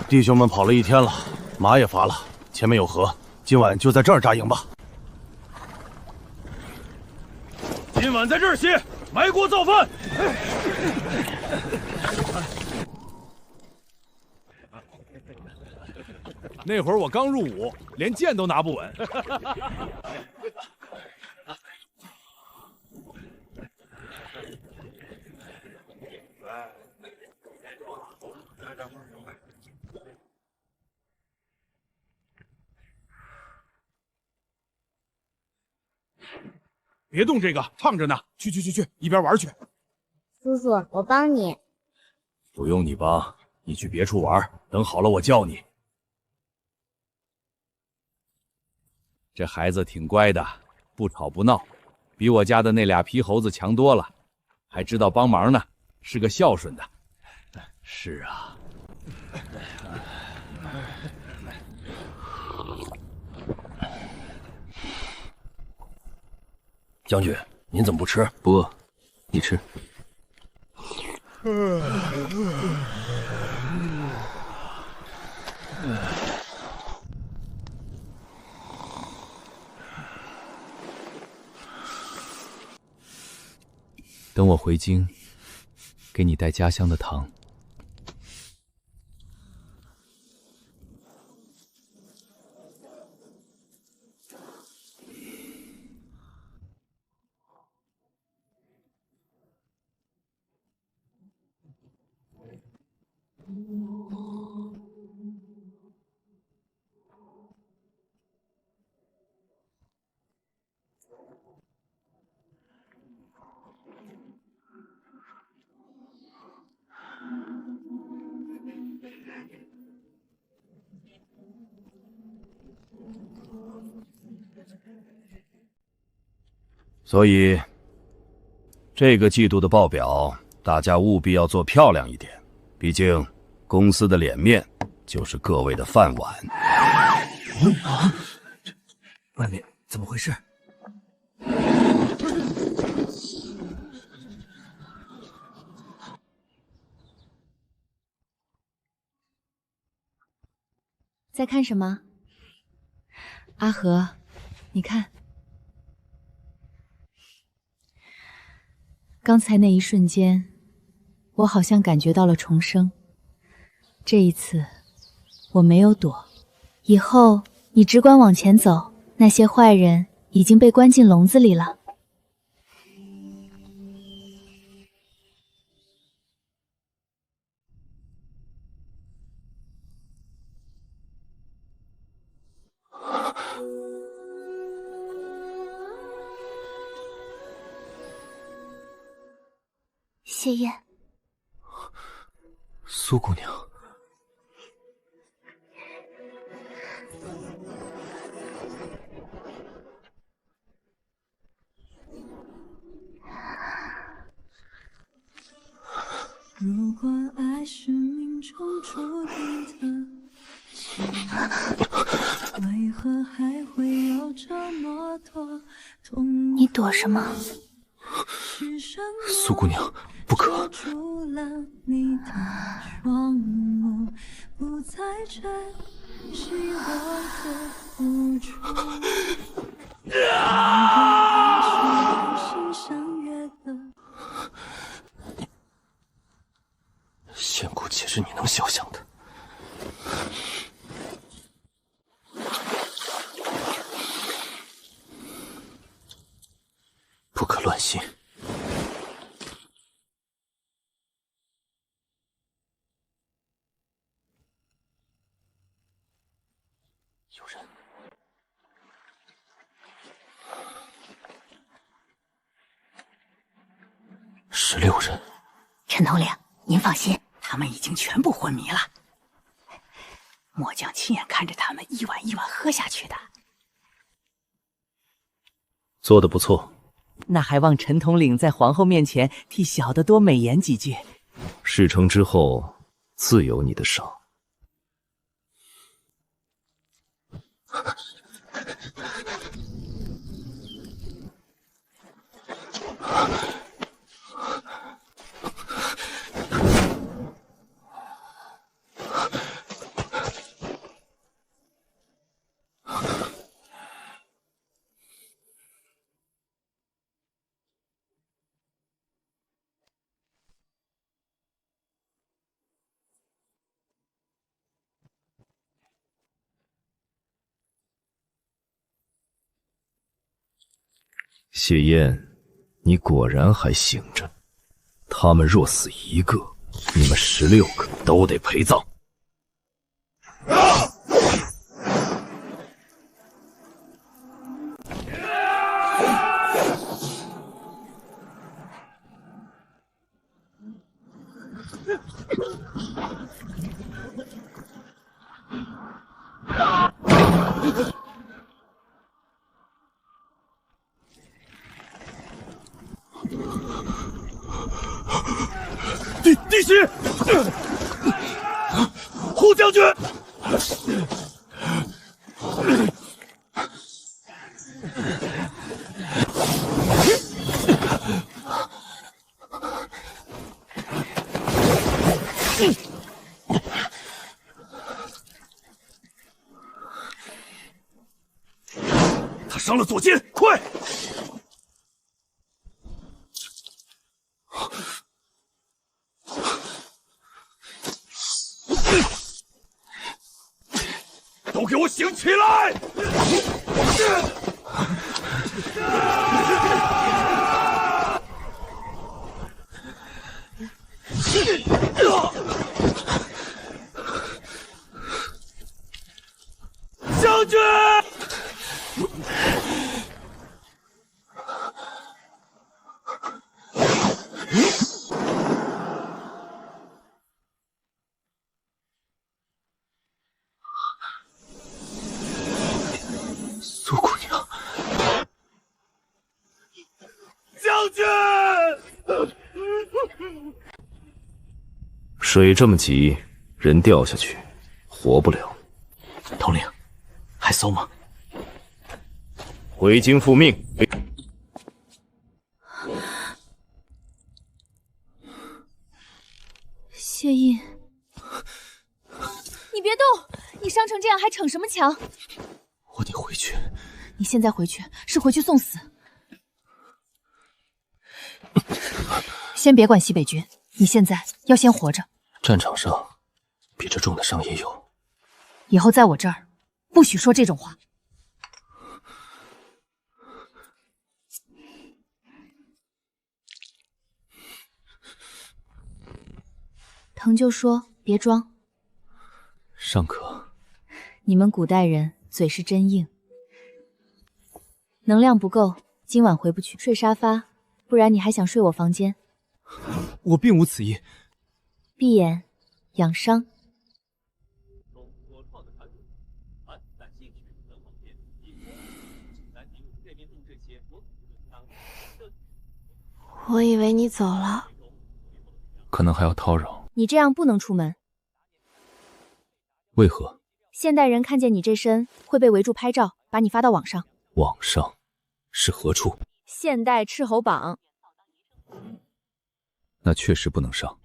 弟兄们跑了一天了，马也乏了，前面有河，今晚就在这儿扎营吧。今晚在这儿歇，埋锅造饭。那会儿我刚入伍，连剑都拿不稳。别动这个，烫着呢。去，一边玩去。叔叔，我帮你。不用你帮，你去别处玩，等好了我叫你。这孩子挺乖的，不吵不闹，比我家的那俩皮猴子强多了，还知道帮忙呢，是个孝顺的。是啊。将军，您怎么不吃？不饿，你吃。等我回京，给你带家乡的糖。所以，这个季度的报表，大家务必要做漂亮一点。毕竟，公司的脸面就是各位的饭碗。外面怎么回事？在看什么？阿和，你看。刚才那一瞬间，我好像感觉到了重生。这一次，我没有躲。以后你只管往前走，那些坏人已经被关进笼子里了。谢燕，苏姑娘，如果爱是命中注定的，为何还会有这么多痛？你躲什么？苏姑娘，不可。你的双目不再珍惜我的付出。心相约的。仙姑岂是你能肖想的？不可乱心。有人。16人。陈统领，您放心，他们已经全部昏迷了。末将亲眼看着他们一碗一碗喝下去的。做得不错。那还望陈统领在皇后面前替小的多美言几句。事成之后，自有你的赏。谢燕，你果然还醒着。他们若死一个，你们16个都得陪葬。弟媳，胡将军，他伤了左肩，快！都给我醒起来！将军！苏姑娘，将军！水这么急，人掉下去，活不了。统领，还搜吗？回京复命。谢印，你别动！你伤成这样还逞什么强？我得回去。你现在回去是回去送死。先别管西北军，你现在要先活着。战场上比这重的伤也有。以后在我这儿，不许说这种话。疼就说，别装。尚可。你们古代人嘴是真硬。能量不够，今晚回不去，睡沙发，不然你还想睡我房间？我并无此意。闭眼，养伤。我以为你走了，可能还要叨扰。你这样不能出门。为何？现代人看见你这身，会被围住拍照，把你发到网上。网上是何处？现代斥候榜。那确实不能上。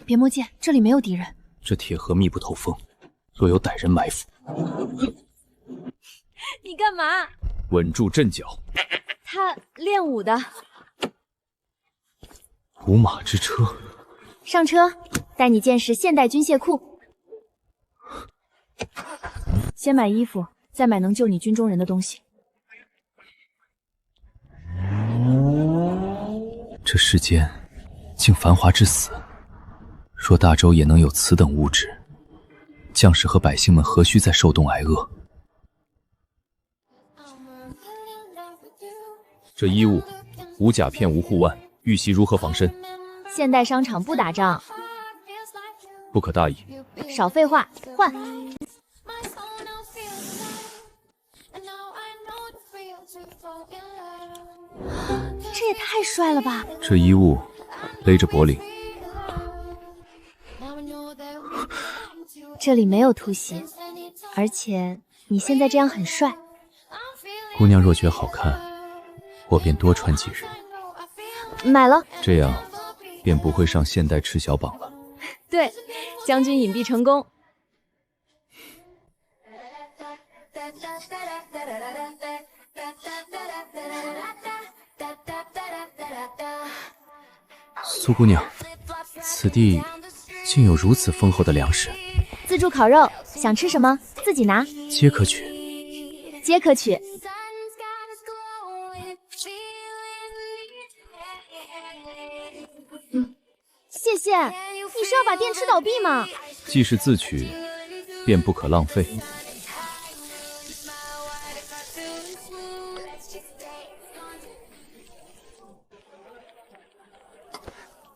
别摸剑，这里没有敌人。这铁盒密不透风，若有歹人埋伏。你干嘛？稳住阵脚。他练武的。五马之车。上车，带你见识现代军械库。先买衣服，再买能救你军中人的东西。这世间竟繁华至死，若大周也能有此等物质，将士和百姓们何须再受冻挨饿？这衣物无甲片无护腕，玉玺如何防身？现代商场不打仗，不可大意。少废话，换。这也太帅了吧！这衣物勒着脖领，这里没有突袭，而且你现在这样很帅。姑娘若觉好看，我便多穿几日。买了，这样便不会上现代赤小榜了。对，将军隐蔽成功。苏姑娘，此地竟有如此丰厚的粮食。自助烤肉，想吃什么？自己拿。皆可取。皆可取。谢谢。你是要把店吃倒闭吗？既是自取，便不可浪费。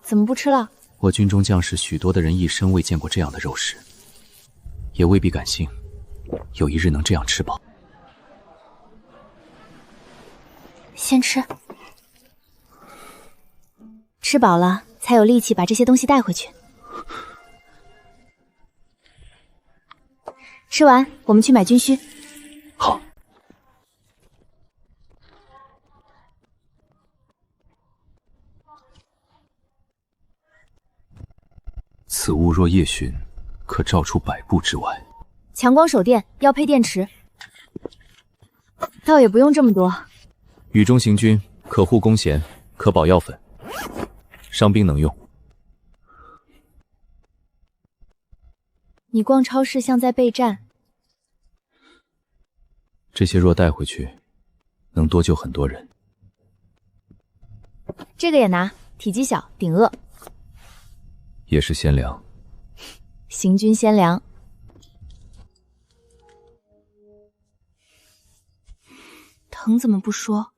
怎么不吃了？我军中将士许多的人一生未见过这样的肉食，也未必敢信有一日能这样吃饱。先吃，吃饱了才有力气把这些东西带回去。吃完，我们去买军需。好。此物若夜巡，可照出100步之外。强光手电要配电池，倒也不用这么多。雨中行军，可护弓弦，可保药粉，伤兵能用。你逛超市像在备战。这些若带回去，能多救很多人。这个也拿，体积小，顶饿。也是鲜粮。行军鲜粮。疼怎么不说？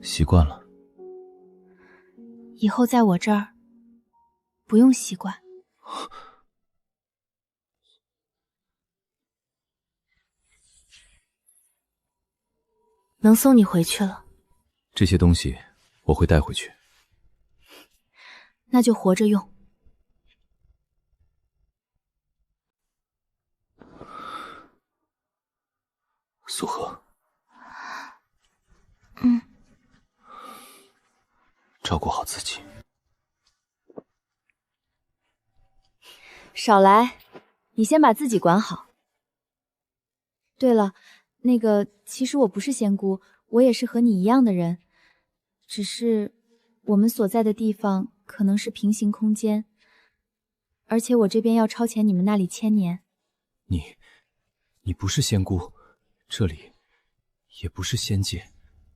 习惯了。以后在我这儿不用习惯。能送你回去了。这些东西我会带回去。那就活着用。苏荷。照顾好自己。少来，你先把自己管好。对了，那个，其实我不是仙姑，我也是和你一样的人，只是我们所在的地方可能是平行空间，而且我这边要超前你们那里1000年。你不是仙姑，这里也不是仙界，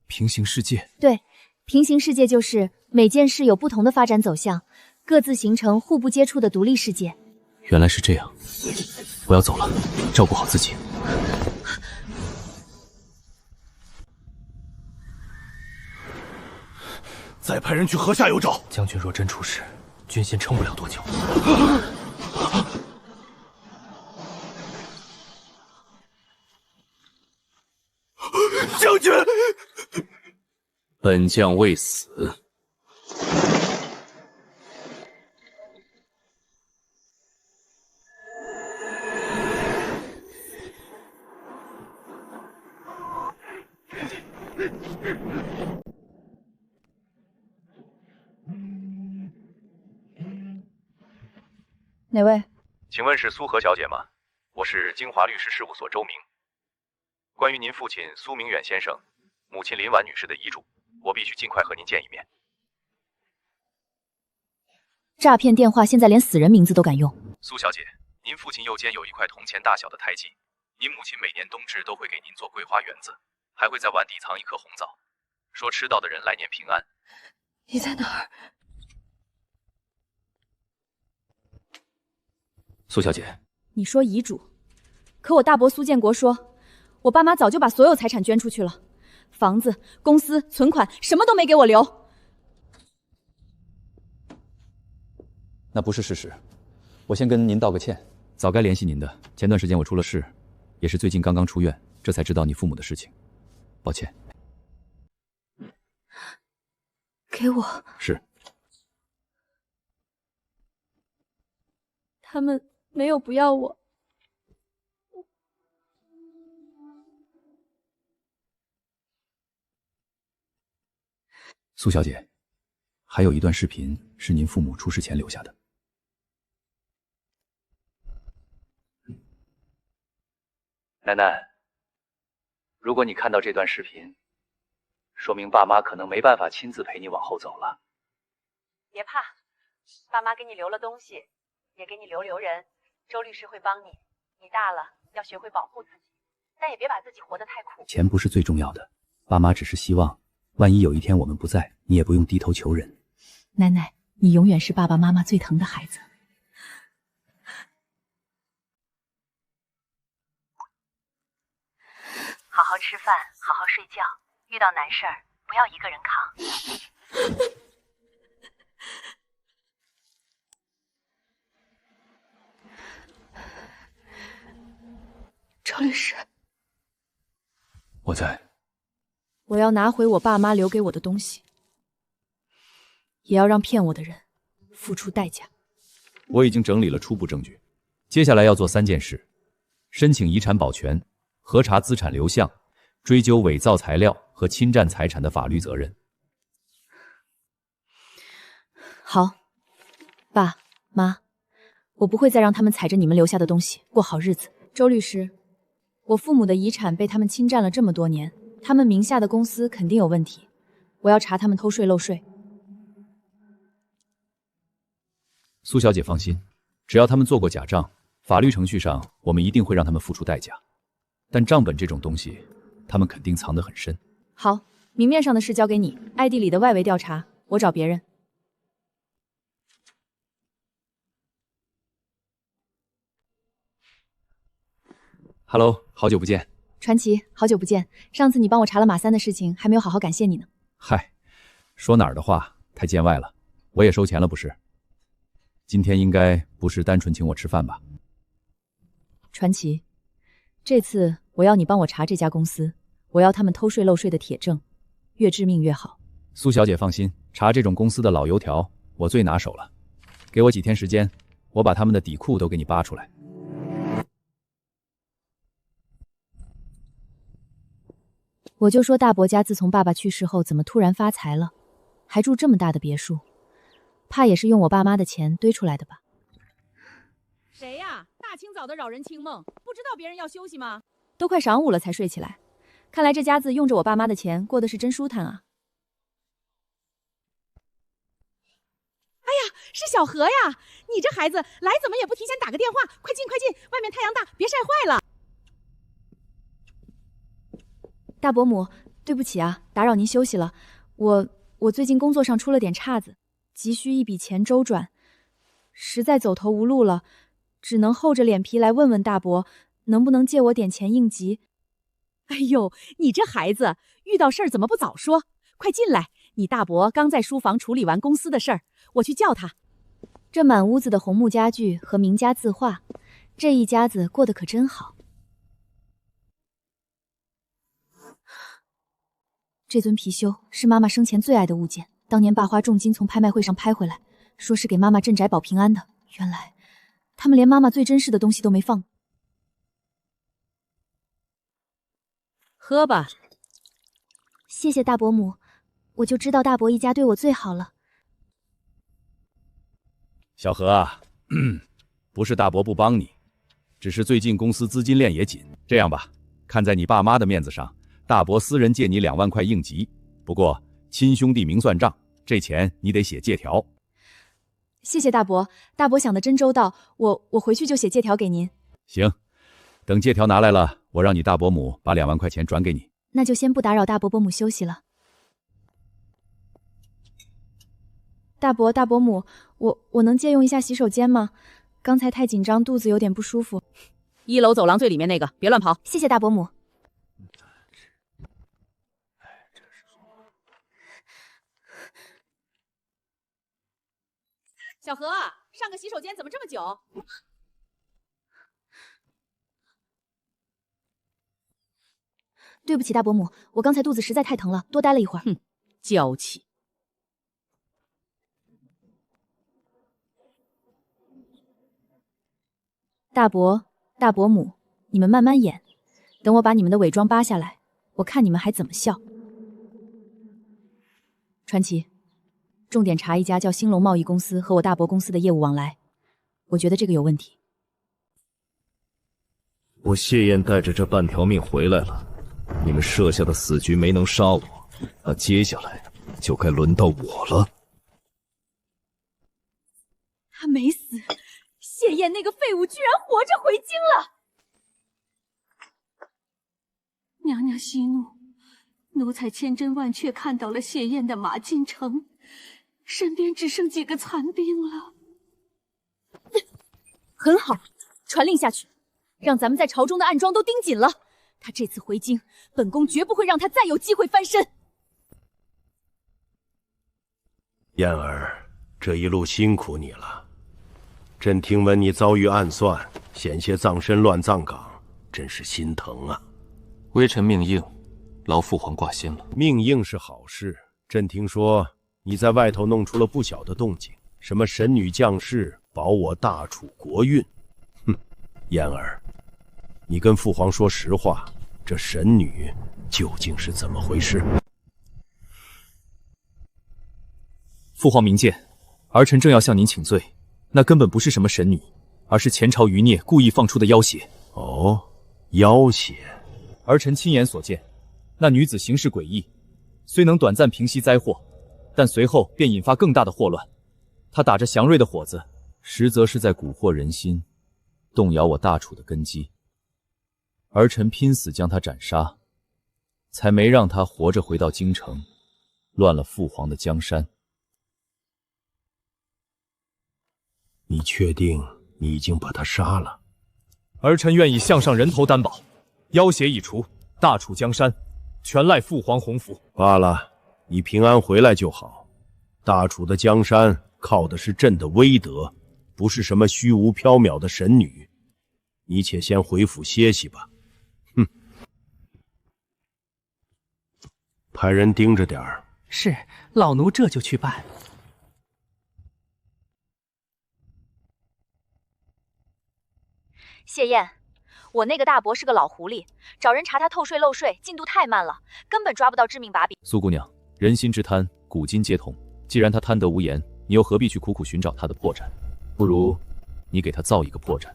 平行世界。对，平行世界就是每件事有不同的发展走向，各自形成互不接触的独立世界。原来是这样，我要走了，照顾好自己。再派人去河下游找。将军若真出事，军先撑不了多久。将军，本将未死。哪位？请问是苏荷小姐吗？我是京华律师事务所周明。关于您父亲苏明远先生、母亲林婉女士的遗嘱，我必须尽快和您见一面。诈骗电话现在连死人名字都敢用。苏小姐，您父亲右肩有一块铜钱大小的胎记，您母亲每年冬至都会给您做桂花圆子，还会在碗底藏一颗红枣，说吃到的人来年平安。你在哪儿？苏小姐，你说遗嘱，可我大伯苏建国说，我爸妈早就把所有财产捐出去了，房子、公司、存款什么都没给我留。那不是事实，我先跟您道个歉，早该联系您的。前段时间我出了事，也是最近刚刚出院，这才知道你父母的事情，抱歉。给我。是。他们没有不要我。苏小姐，还有一段视频是您父母出事前留下的。楠楠，如果你看到这段视频，说明爸妈可能没办法亲自陪你往后走了。别怕，爸妈给你留了东西，也给你留人，周律师会帮你。你大了，要学会保护自己，但也别把自己活得太苦。钱不是最重要的，爸妈只是希望，万一有一天我们不在，你也不用低头求人。奶奶，你永远是爸爸妈妈最疼的孩子。好好吃饭，好好睡觉，遇到难事儿不要一个人扛。赵律师，我在。我要拿回我爸妈留给我的东西，也要让骗我的人付出代价。我已经整理了初步证据，接下来要做3件事：申请遗产保全，核查资产流向，追究伪造材料和侵占财产的法律责任。好，爸妈，我不会再让他们踩着你们留下的东西过好日子。周律师，我父母的遗产被他们侵占了这么多年，他们名下的公司肯定有问题，我要查他们偷税漏税。苏小姐放心，只要他们做过假账，法律程序上我们一定会让他们付出代价。但账本这种东西，他们肯定藏得很深。好，明面上的事交给你，暗地里的外围调查，我找别人。Hello， 好久不见。传奇，好久不见。上次你帮我查了马三的事情，还没有好好感谢你呢。嗨，说哪儿的话，太见外了。我也收钱了，不是？今天应该不是单纯请我吃饭吧？传奇，这次我要你帮我查这家公司，我要他们偷税漏税的铁证，越致命越好。苏小姐放心，查这种公司的老油条，我最拿手了。给我几天时间，我把他们的底裤都给你扒出来。我就说大伯家自从爸爸去世后，怎么突然发财了，还住这么大的别墅，怕也是用我爸妈的钱堆出来的吧？谁呀？大清早的扰人清梦，不知道别人要休息吗？都快晌午了才睡起来，看来这家子用着我爸妈的钱，过得是真舒坦啊！哎呀，是小何呀！你这孩子来怎么也不提前打个电话？快进快进，外面太阳大，别晒坏了。大伯母，对不起啊，打扰您休息了。我最近工作上出了点岔子，急需一笔钱周转，实在走投无路了，只能厚着脸皮来问问大伯，能不能借我点钱应急。哎呦，你这孩子遇到事儿怎么不早说？快进来，你大伯刚在书房处理完公司的事儿，我去叫他。这满屋子的红木家具和名家字画，这一家子过得可真好。这尊貔貅是妈妈生前最爱的物件，当年爸花重金从拍卖会上拍回来，说是给妈妈镇宅保平安的。原来他们连妈妈最珍视的东西都没放。喝吧。谢谢大伯母，我就知道大伯一家对我最好了。小何啊，不是大伯不帮你，只是最近公司资金链也紧。这样吧，看在你爸妈的面子上，大伯私人借你2万块应急，不过亲兄弟明算账，这钱你得写借条。谢谢大伯，大伯想得真周到，我回去就写借条给您。行，等借条拿来了，我让你大伯母把2万块钱转给你。那就先不打扰大伯伯母休息了。大伯母，我能借用一下洗手间吗？刚才太紧张，肚子有点不舒服。1楼走廊最里面那个，别乱跑。谢谢大伯母。小何，上个洗手间怎么这么久？对不起，大伯母，我刚才肚子实在太疼了，多待了一会儿。哼，娇气。大伯、大伯母，你们慢慢演，等我把你们的伪装扒下来，我看你们还怎么笑。传奇，重点查一家叫兴隆贸易公司和我大伯公司的业务往来，我觉得这个有问题。我谢燕带着这半条命回来了，你们设下的死局没能杀我，那接下来就该轮到我了。他没死，谢燕那个废物居然活着回京了。娘娘息怒，奴才千真万确看到了谢燕的马进城，身边只剩几个残兵了。很好，传令下去，让咱们在朝中的暗桩都盯紧了。他这次回京，本宫绝不会让他再有机会翻身。燕儿，这一路辛苦你了。朕听闻你遭遇暗算，险些葬身乱葬岗，真是心疼啊。微臣命硬，劳父皇挂心了。命硬是好事，朕听说你在外头弄出了不小的动静，什么神女降世，保我大楚国运。哼，燕儿，你跟父皇说实话，这神女究竟是怎么回事？父皇明鉴，儿臣正要向您请罪。那根本不是什么神女，而是前朝余孽故意放出的妖邪。哦，妖邪。儿臣亲眼所见，那女子行事诡异，虽能短暂平息灾祸，但随后便引发更大的祸乱。她打着祥瑞的火子，实则是在蛊惑人心，动摇我大楚的根基。儿臣拼死将她斩杀，才没让她活着回到京城，乱了父皇的江山。你确定你已经把他杀了？儿臣愿以项上人头担保，妖邪已除，大楚江山全赖父皇洪福。罢了，你平安回来就好。大楚的江山靠的是朕的威德，不是什么虚无缥缈的神女。你且先回府歇息吧。哼，派人盯着点儿。是，老奴这就去办。谢燕，我那个大伯是个老狐狸，找人查他透税漏税进度太慢了，根本抓不到致命把柄。苏姑娘，人心之贪，古今皆同。既然他贪得无厌，你又何必去苦苦寻找他的破绽？不如你给他造一个破绽。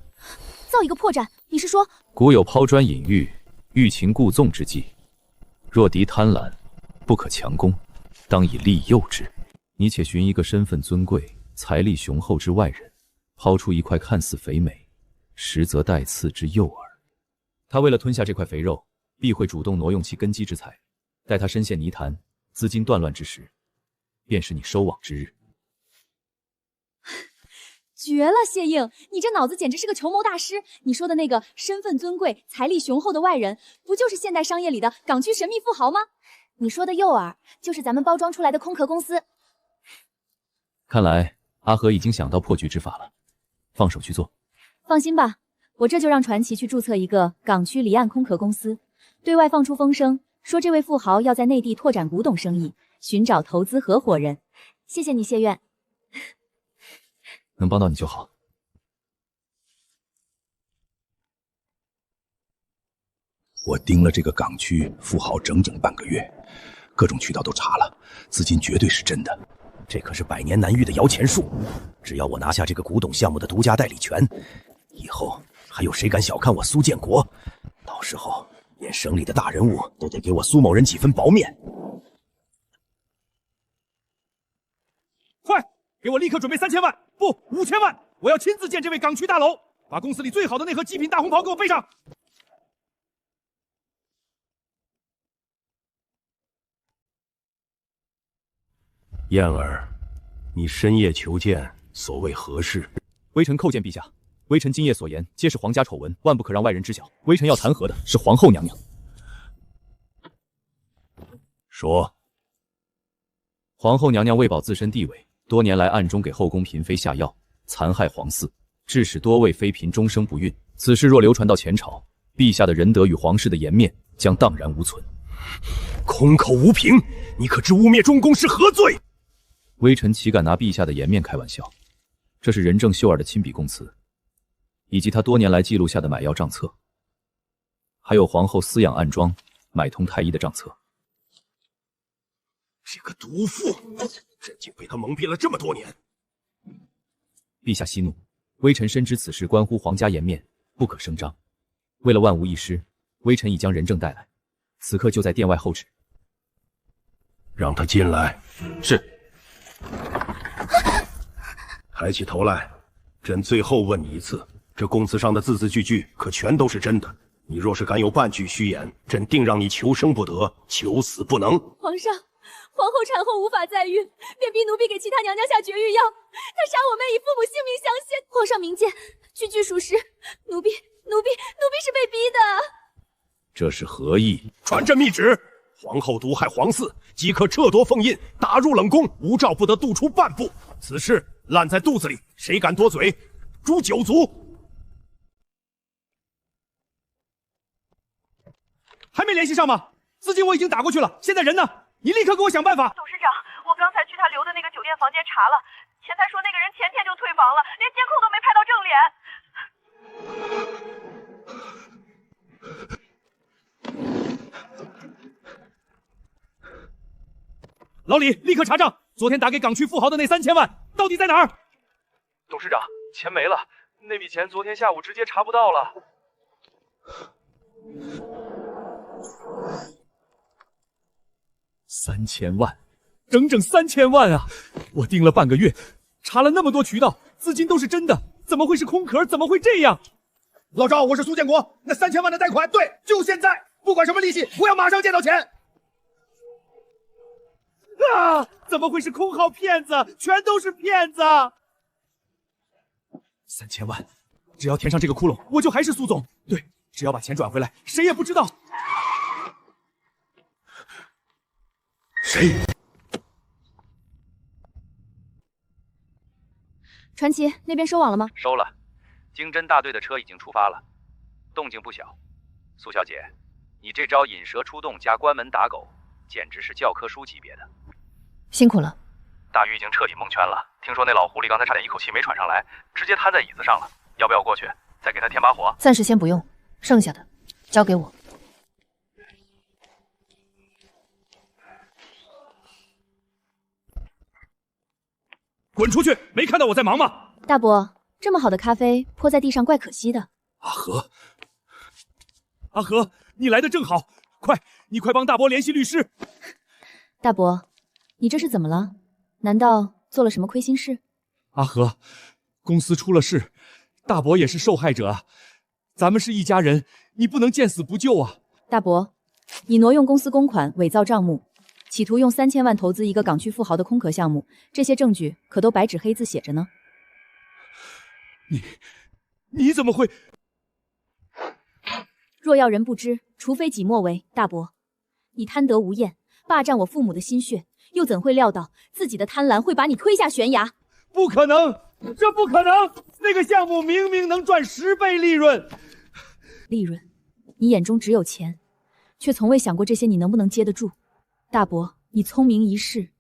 造一个破绽？你是说？古有抛砖引玉、欲擒故纵之计，若敌贪婪，不可强攻，当以利诱之。你且寻一个身份尊贵、财力雄厚之外人，抛出一块看似肥美，实则带刺之诱饵。他为了吞下这块肥肉，必会主动挪用其根基之财。待他深陷泥潭、资金断乱之时，便是你收网之日。绝了，谢应，你这脑子简直是个筹谋大师。你说的那个身份尊贵、财力雄厚的外人，不就是现代商业里的港区神秘富豪吗？你说的诱饵，就是咱们包装出来的空壳公司。看来阿和已经想到破局之法了，放手去做。放心吧，我这就让传奇去注册一个港区离岸空壳公司，对外放出风声，说这位富豪要在内地拓展古董生意，寻找投资合伙人。谢谢你，谢苑。能帮到你就好。我盯了这个港区富豪整整半个月，各种渠道都查了，资金绝对是真的。这可是百年难遇的摇钱树，只要我拿下这个古董项目的独家代理权，以后还有谁敢小看我苏建国？到时候连省里的大人物都得给我苏某人几分薄面。快，给我立刻准备3000万，不5000万！我要亲自见这位港区大佬，把公司里最好的那盒极品大红袍给我备上。燕儿，你深夜求见，所谓何事？微臣叩见陛下。微臣今夜所言，皆是皇家丑闻，万不可让外人知晓。微臣要弹劾的是皇后娘娘。说。皇后娘娘为保自身地位，多年来暗中给后宫嫔妃下药，残害皇嗣，致使多位妃嫔终生不孕。此事若流传到前朝，陛下的仁德与皇室的颜面将荡然无存。空口无凭，你可知污蔑中宫是何罪？微臣岂敢拿陛下的颜面开玩笑？这是仁政秀儿的亲笔供词，以及他多年来记录下的买药账册，还有皇后私养暗桩、买通太医的账册。这个毒妇，朕竟被他蒙蔽了这么多年。陛下息怒，微臣深知此事关乎皇家颜面，不可声张。为了万无一失，微臣已将仁政带来，此刻就在殿外候旨。让他进来。是。抬起头来，朕最后问你一次，这供词上的字字句句可全都是真的？你若是敢有半句虚言，朕定让你求生不得，求死不能。皇上，皇后产后无法再孕，便逼奴婢给其他娘娘下绝育药。他杀我妹以父母性命相携，皇上明鉴，句句属实。奴婢是被逼的。这是何意？传朕密旨，皇后毒害皇嗣，即刻撤夺封印，打入冷宫，无诏不得渡出半步。此事烂在肚子里，谁敢多嘴，诛9族。还没联系上吗？资金我已经打过去了，现在人呢？你立刻给我想办法。董事长，我刚才去他留的那个酒店房间查了，前台说那个人前天就退房了，连监控都没拍到正脸。老李，立刻查账！昨天打给港区富豪的那3000万到底在哪儿？董事长，钱没了，那笔钱昨天下午直接查不到了。3000万，整整3000万啊！我盯了半个月，查了那么多渠道，资金都是真的，怎么会是空壳？怎么会这样？老赵，我是苏建国，那3000万的贷款，对，就现在，不管什么利息，我要马上见到钱。啊！怎么会是空号骗子？全都是骗子！3000万，只要填上这个窟窿，我就还是苏总。对，只要把钱转回来，谁也不知道。谁？传奇那边收网了吗？收了，经侦大队的车已经出发了，动静不小。苏小姐，你这招引蛇出洞加关门打狗，简直是教科书级别的。辛苦了。大鱼已经彻底蒙圈了，听说那老狐狸刚才差点一口气没喘上来，直接瘫在椅子上了。要不要过去再给他添把火？暂时先不用，剩下的交给我。滚出去！没看到我在忙吗？大伯，这么好的咖啡泼在地上，怪可惜的。阿和，阿和，你来的正好，你快帮大伯联系律师。大伯，你这是怎么了？难道做了什么亏心事？阿和，公司出了事，大伯也是受害者啊！咱们是一家人，你不能见死不救啊！大伯，你挪用公司公款，伪造账目，企图用3000万投资一个港区富豪的空壳项目，这些证据可都白纸黑字写着呢。你怎么会？若要人不知，除非己莫为。大伯，你贪得无厌，霸占我父母的心血，又怎会料到自己的贪婪会把你推下悬崖？不可能，这不可能！那个项目明明能赚10倍利润。利润？你眼中只有钱，却从未想过这些你能不能接得住。大伯，你聪明一世，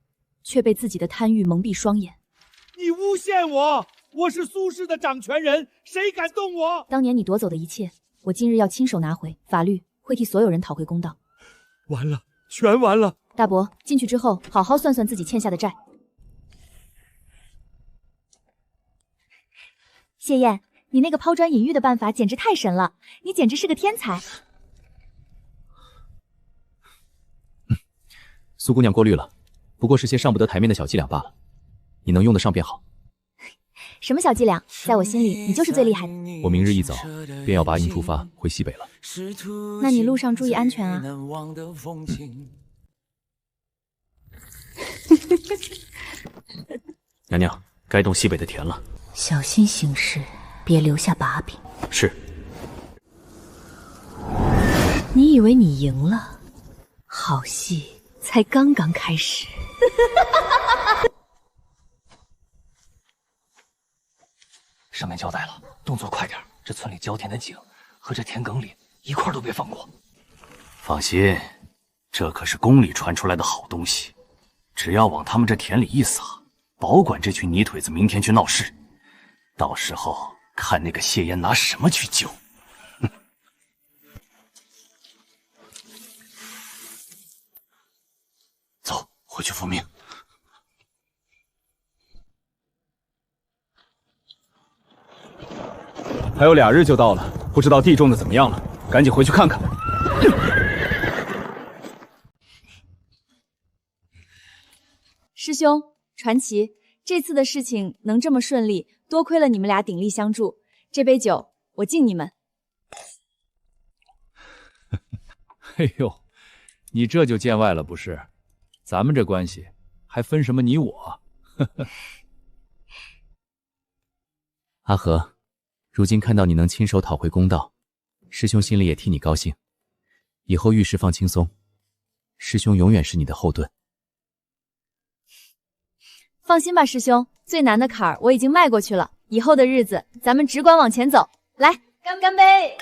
却被自己的贪欲蒙蔽双眼。你诬陷我！我是苏氏的掌权人，谁敢动我？当年你夺走的一切，我今日要亲手拿回，法律会替所有人讨回公道。完了，全完了！大伯，进去之后好好算算自己欠下的债。谢燕，你那个抛砖引玉的办法简直太神了，你简直是个天才。苏姑娘过滤了，不过是些上不得台面的小伎俩罢了，你能用得上便好。什么小伎俩？在我心里，你就是最厉害的。我明日一早便要拔营出发回西北了。那你路上注意安全啊。娘娘，该动西北的田了，小心行事，别留下把柄。是。你以为你赢了？好戏才刚刚开始。上面交代了，动作快点，这村里浇田的井和这田埂里一块都别放过。放心，这可是宫里传出来的好东西，只要往他们这田里一撒，保管这群泥腿子明天去闹事，到时候看那个谢烟拿什么去救。走，回去复命。还有2日就到了，不知道地种的怎么样了，赶紧回去看看。师兄，传奇，这次的事情能这么顺利，多亏了你们俩鼎力相助。这杯酒我敬你们。哎呦，你这就见外了不是？咱们这关系还分什么你我？阿和，如今看到你能亲手讨回公道，师兄心里也替你高兴。以后遇事放轻松，师兄永远是你的后盾。放心吧，师兄，最难的坎儿我已经迈过去了，以后的日子咱们只管往前走。来，干杯！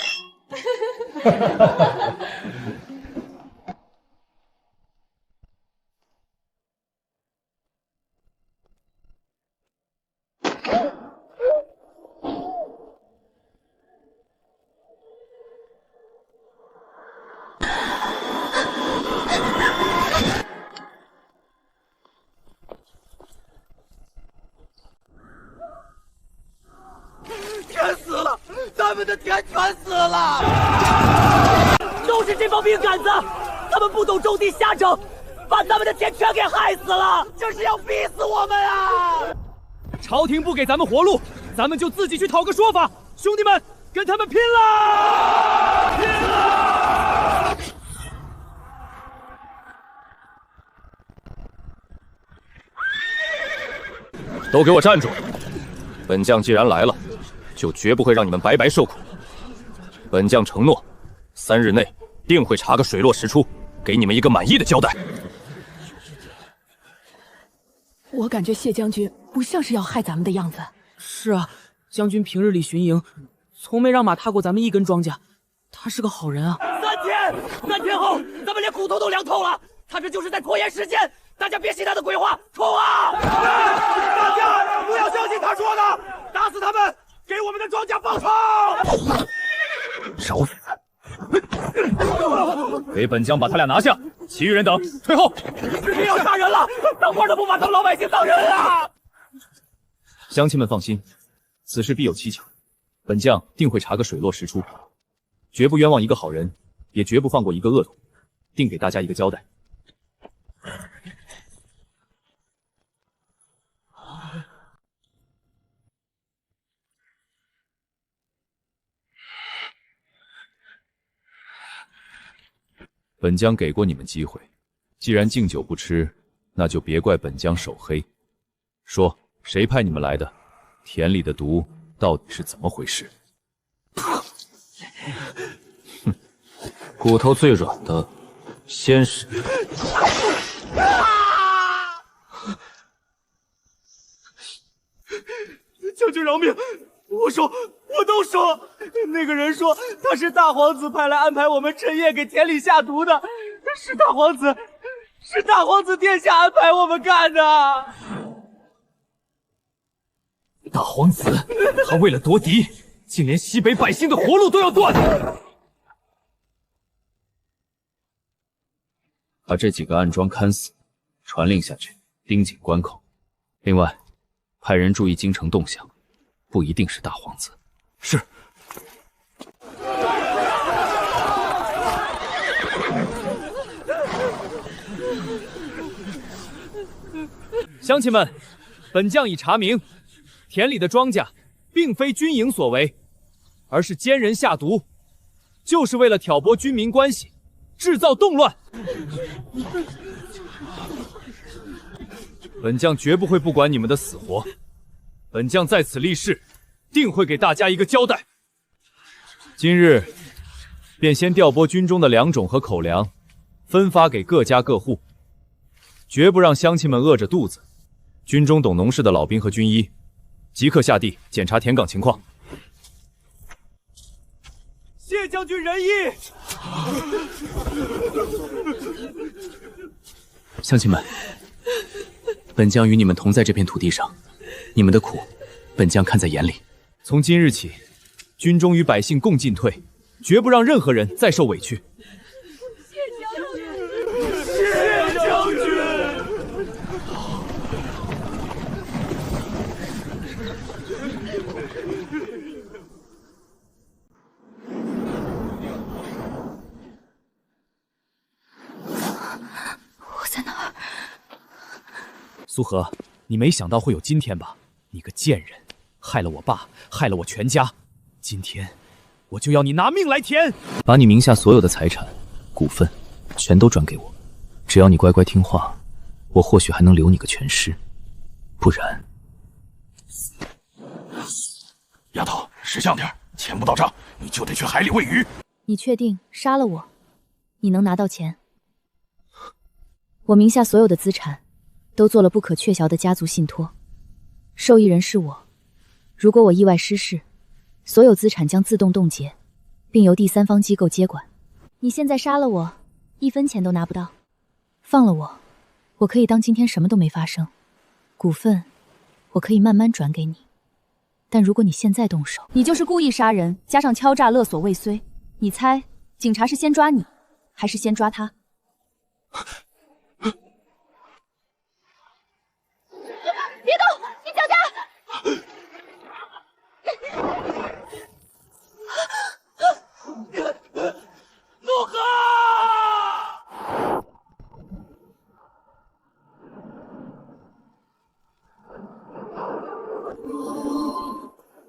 天死了，咱们的田全死了！都是这帮兵杆子，他们不懂种地瞎整，把咱们的田全给害死了，这是要逼死我们啊！朝廷不给咱们活路，咱们就自己去讨个说法。兄弟们，跟他们拼了！拼了！都给我站住！本将既然来了，就绝不会让你们白白受苦。本将承诺，3日内定会查个水落石出，给你们一个满意的交代。我感觉谢将军不像是要害咱们的样子。是啊，将军平日里巡营，从没让马踏过咱们一根庄稼，他是个好人啊。3天后，咱们连骨头都凉透了，他这就是在拖延时间。大家别信他的鬼话，冲啊！大家不要相信他说的，打死他们，给我们的庄稼报仇！找死！给本将把他俩拿下，其余人等退后。士兵要杀人了，当官的不把他们老百姓当人啊！乡亲们放心，此事必有蹊跷，本将定会查个水落石出，绝不冤枉一个好人，也绝不放过一个恶徒，定给大家一个交代。本将给过你们机会，既然敬酒不吃，那就别怪本将手黑。说，谁派你们来的？田里的毒到底是怎么回事？哼，骨头最软的，先是……将军饶命！我都说，那个人说他是大皇子派来安排我们趁夜给田里下毒的，是大皇子殿下安排我们干的。大皇子，他为了夺嫡，竟连西北百姓的活路都要断。把这几个暗桩看死，传令下去，盯紧关口。另外，派人注意京城动向，不一定是大皇子。是。乡亲们，本将已查明，田里的庄稼并非军营所为，而是奸人下毒，就是为了挑拨军民关系，制造动乱。本将绝不会不管你们的死活，本将在此立誓，定会给大家一个交代。今日便先调拨军中的粮种和口粮，分发给各家各户，绝不让乡亲们饿着肚子。军中懂农事的老兵和军医，即刻下地检查田岗情况。谢将军仁义。乡亲们，本将与你们同在这片土地上，你们的苦，本将看在眼里。从今日起，军中与百姓共进退，绝不让任何人再受委屈。谢将军。我在哪儿？苏荷，你没想到会有今天吧？你个贱人，害了我爸，害了我全家，今天我就要你拿命来填！把你名下所有的财产股份，全都转给我。只要你乖乖听话，我或许还能留你个全尸。不然，丫头，识相点，钱不到账，你就得去海里喂鱼。你确定杀了我，你能拿到钱？我名下所有的资产都做了不可确凿的家族信托，受益人是我。如果我意外失事，所有资产将自动冻结，并由第三方机构接管。你现在杀了我，1分钱都拿不到。放了我，我可以当今天什么都没发生。股份我可以慢慢转给你，但如果你现在动手，你就是故意杀人，加上敲诈勒索未遂。你猜，警察是先抓你，还是先抓他？别动！你脚下！陆哥！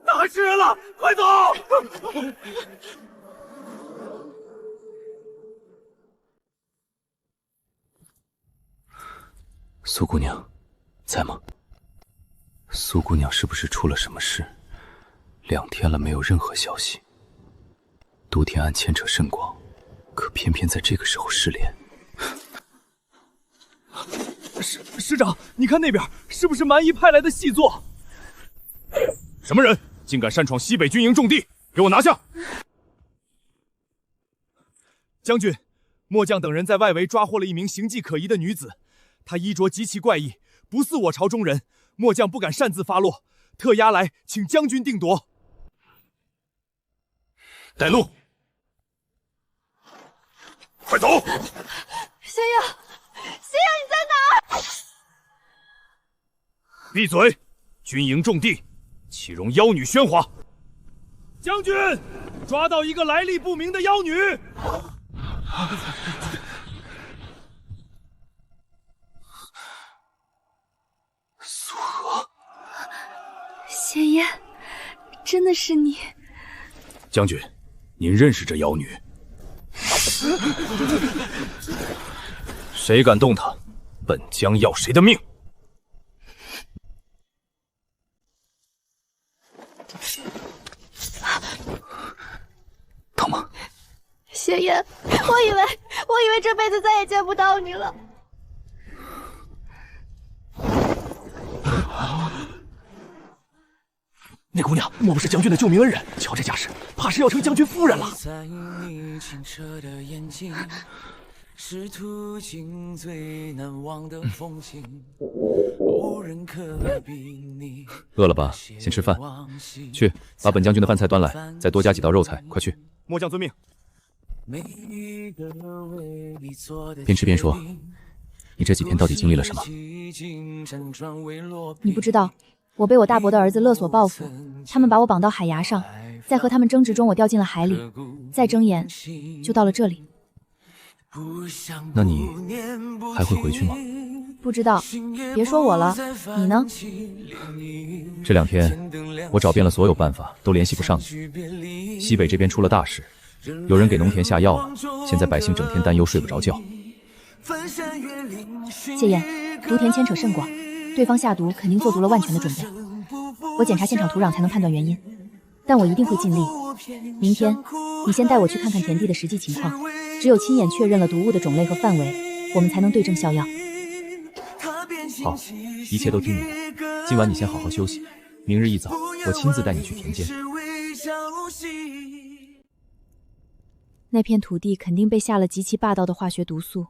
大事了，快走！苏姑娘，在吗？苏姑娘是不是出了什么事？2天了，没有任何消息。都天案牵扯甚广，可偏偏在这个时候失联。师长，你看那边是不是蛮夷派来的细作？什么人竟敢擅闯西北军营重地？给我拿下！将军，末将等人在外围抓获了一名形迹可疑的女子，她衣着极其怪异，不似我朝中人，末将不敢擅自发落，特押来请将军定夺。带路，快走！仙雅，仙雅，你在哪儿？闭嘴！军营重地，岂容妖女喧哗？将军，抓到一个来历不明的妖女。苏荷，仙烟，真的是你。将军，您认识这妖女？谁敢动她，本将要谁的命！疼吗？仙烟，我以为这辈子再也见不到你了。那姑娘莫不是将军的救命恩人？瞧这架势，怕是要成将军夫人了。是途经最难忘的风景，无人可比你。饿了吧？先吃饭。去，把本将军的饭菜端来，再多加几道肉菜，快去。末将遵命。边吃边说，你这几天到底经历了什么？你不知道，我被我大伯的儿子勒索报复，他们把我绑到海崖上，在和他们争执中，我掉进了海里，再睁眼就到了这里。那你还会回去吗？不知道，别说我了，你呢？这2天我找遍了所有办法，都联系不上你。西北这边出了大事，有人给农田下药了，现在百姓整天担忧，睡不着觉。谢燕，毒田牵扯甚广，对方下毒肯定做足了万全的准备。我检查现场土壤才能判断原因，但我一定会尽力。明天你先带我去看看田地的实际情况，只有亲眼确认了毒物的种类和范围，我们才能对症下药。好，一切都听你的。今晚你先好好休息，明日一早我亲自带你去田间。那片土地肯定被下了极其霸道的化学毒素，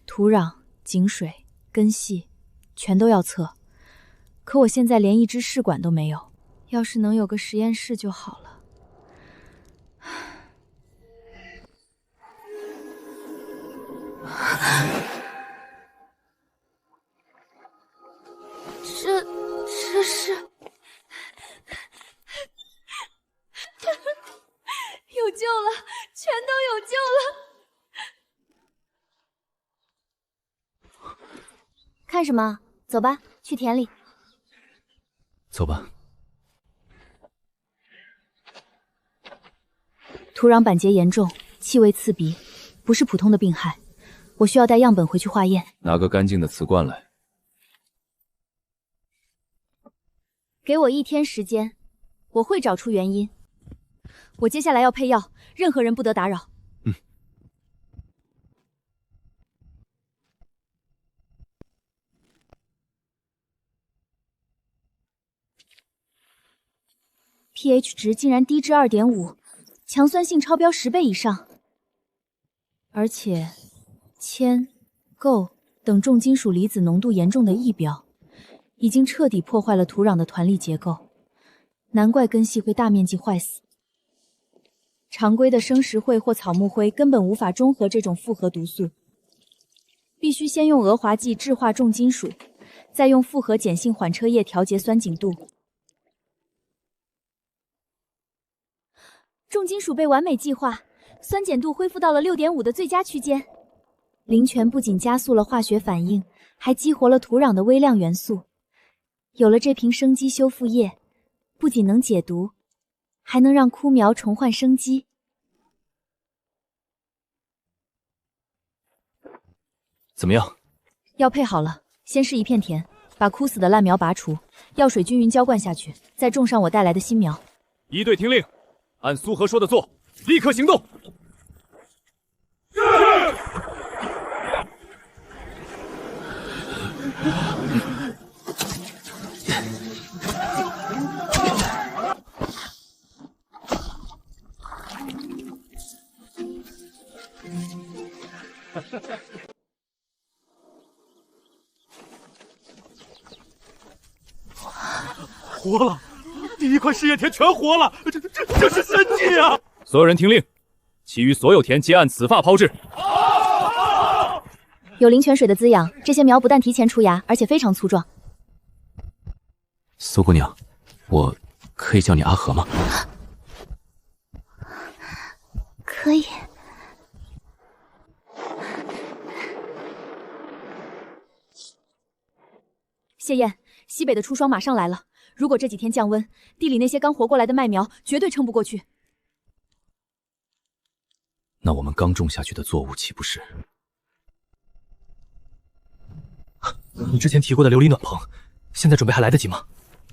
土壤、井水、根系全都要测，可我现在连一支试管都没有。要是能有个实验室就好了。这是有救了，全都有救了。看什么？走吧，去田里。走吧。土壤板结严重，气味刺鼻，不是普通的病害。我需要带样本回去化验。拿个干净的瓷罐来。给我1天时间，我会找出原因。我接下来要配药，任何人不得打扰。pH 值竟然低至2.5，强酸性超标10倍以上，而且铅、铬等重金属离子浓度严重的异标，已经彻底破坏了土壤的团粒结构，难怪根系会大面积坏死。常规的生石灰或草木灰根本无法中和这种复合毒素，必须先用俄华剂质化重金属，再用复合碱性缓车液调节酸碱度。重金属被完美剂化，酸碱度恢复到了6.5的最佳区间。灵泉不仅加速了化学反应，还激活了土壤的微量元素。有了这瓶生机修复液，不仅能解毒，还能让枯苗重焕生机。怎么样？药配好了，先是一片田，把枯死的烂苗拔除，药水均匀浇灌下去，再种上我带来的新苗。一队听令，按苏荷说的做，立刻行动。活了！第一块试验田全活了，这是神迹啊！所有人听令，其余所有田皆按此法炮制。有灵泉水的滋养，这些苗不但提前出芽，而且非常粗壮。苏姑娘，我可以叫你阿和吗？可以。谢燕，西北的初霜马上来了，如果这几天降温，地里那些刚活过来的麦苗绝对撑不过去。那我们刚种下去的作物岂不是？你之前提过的琉璃暖棚，现在准备还来得及吗？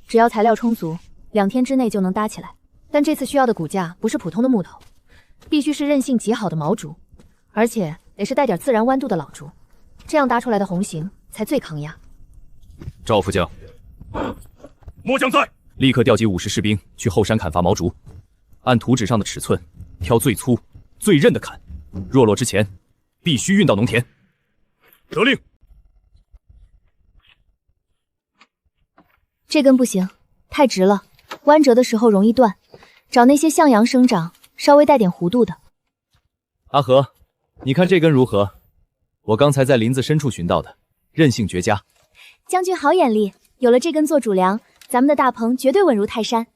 只要材料充足，2天之内就能搭起来。但这次需要的骨架不是普通的木头，必须是韧性极好的毛竹，而且得是带点自然弯度的老竹，这样搭出来的红形才最抗压。赵副将，末将在。立刻调集50士兵去后山砍伐毛竹，按图纸上的尺寸挑最粗、最韧的砍，若落之前必须运到农田。得令。这根不行，太直了，弯折的时候容易断，找那些向阳生长、稍微带点弧度的。阿和，你看这根如何？我刚才在林子深处寻到的，韧性绝佳。将军好眼力，有了这根做主梁，咱们的大棚绝对稳如泰山。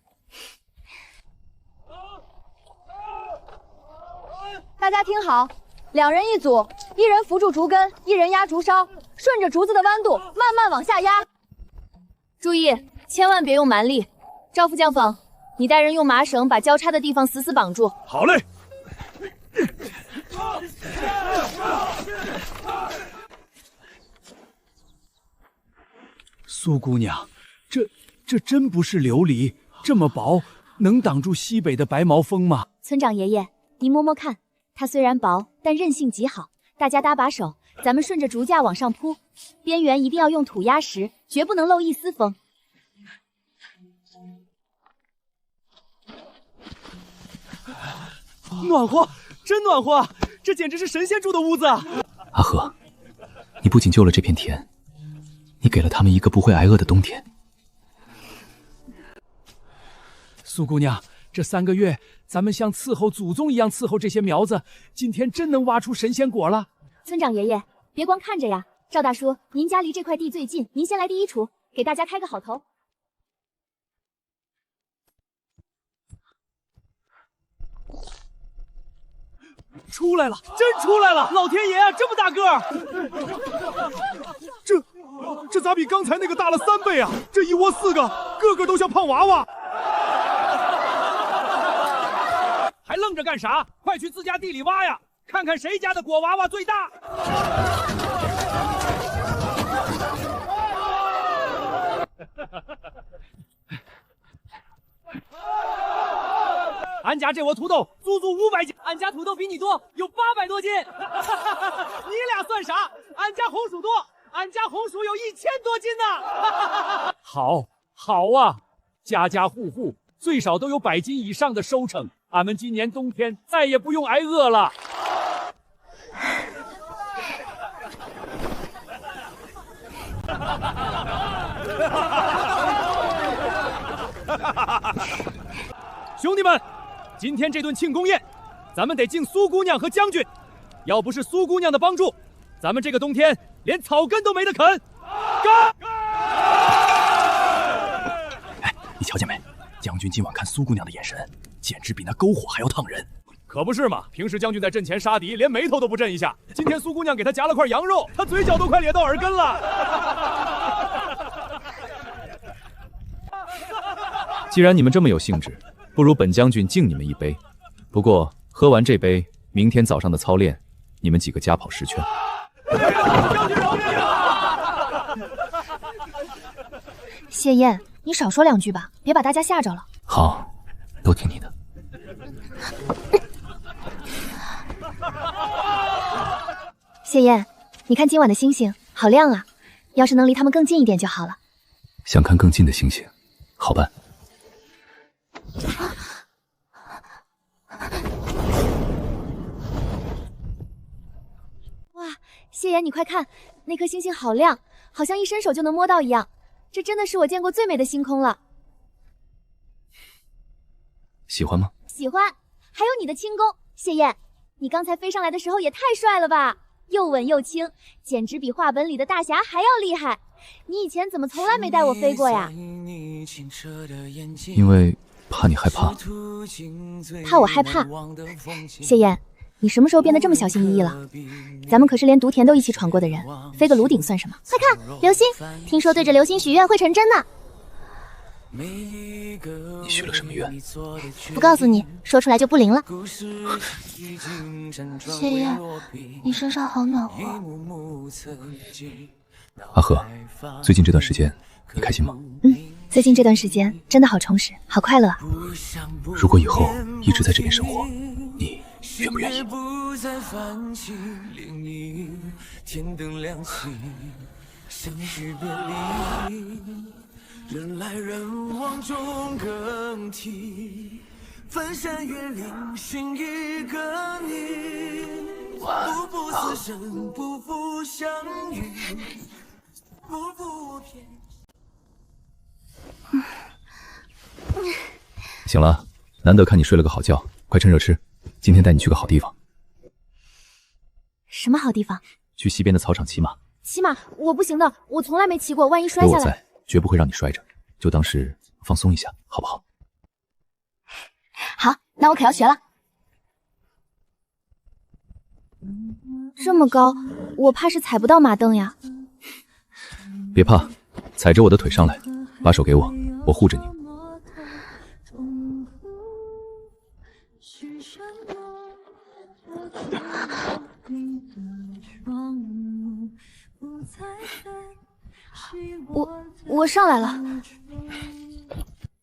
大家听好，2人一组，1人扶住竹根，1人压竹梢，顺着竹子的弯度慢慢往下压。注意，千万别用蛮力。赵副将锋，你带人用麻绳把交叉的地方死死绑住。好嘞。苏姑娘，这真不是琉璃，这么薄，能挡住西北的白毛风吗？村长爷爷，您摸摸看，它虽然薄，但韧性极好。大家搭把手，咱们顺着竹架往上铺，边缘一定要用土压实，绝不能漏一丝风。暖和，真暖和，这简直是神仙住的屋子啊！阿和，你不仅救了这片田，你给了他们一个不会挨饿的冬天。苏姑娘，这3个月，咱们像伺候祖宗一样伺候这些苗子，今天真能挖出神仙果了。村长爷爷，别光看着呀！赵大叔，您家离这块地最近，您先来第一锄，给大家开个好头。出来了，真出来了！老天爷啊，这么大个儿！这咋比刚才那个大了3倍啊？这一窝4个，个个都像胖娃娃。还愣愣着干啥？快去自家地里挖呀，看看谁家的果娃娃最大。俺家这窝土豆足足500斤，俺家土豆比你多，有800多斤。你俩算啥？俺家红薯多，俺家红薯有1000多斤呢。好啊，家家户户最少都有100斤以上的收成，俺们今年冬天再也不用挨饿了。兄弟们，今天这顿庆功宴，咱们得敬苏姑娘和将军。要不是苏姑娘的帮助，咱们这个冬天连草根都没得啃。干！哎，你瞧见没？将军今晚看苏姑娘的眼神，简直比那篝火还要烫人。可不是嘛！平时将军在阵前杀敌，连眉头都不震一下。今天苏姑娘给他夹了块羊肉，他嘴角都快咧到耳根了。既然你们这么有兴致，不如本将军敬你们一杯。不过喝完这杯，明天早上的操练，你们几个加跑10圈。谢燕，你少说2句吧，别把大家吓着了。好，都听你的。谢燕，你看今晚的星星好亮啊，要是能离他们更近一点就好了。想看更近的星星，好办。哇，谢妍，你快看，那颗星星好亮，好像一伸手就能摸到一样。这真的是我见过最美的星空了。喜欢吗？喜欢。还有你的轻功，谢燕，你刚才飞上来的时候也太帅了吧，又稳又轻，简直比画本里的大侠还要厉害。你以前怎么从来没带我飞过呀？因为怕你害怕。怕我害怕？谢燕，你什么时候变得这么小心翼翼了？咱们可是连毒田都一起闯过的人，飞个炉顶算什么？快看，流星！听说对着流星许愿会成真呢。你许了什么愿？不告诉你，说出来就不灵了。谢燕，你身上好暖和。阿和，最近这段时间你开心吗？最近这段时间真的好充实，好快乐啊！如果以后一直在这边生活，你愿不愿意？人来人往中更替，翻山越岭寻一个你，不负此生，不负相遇，不负我偏。醒了，难得看你睡了个好觉，快趁热吃。今天带你去个好地方。什么好地方？去西边的草场骑马。骑马我不行的，我从来没骑过，万一摔下来。有我在，绝不会让你摔着，就当是放松一下，好不好？好，那我可要学了。这么高，我怕是踩不到马蹬呀。别怕，踩着我的腿上来，把手给我，我护着你。我上来了。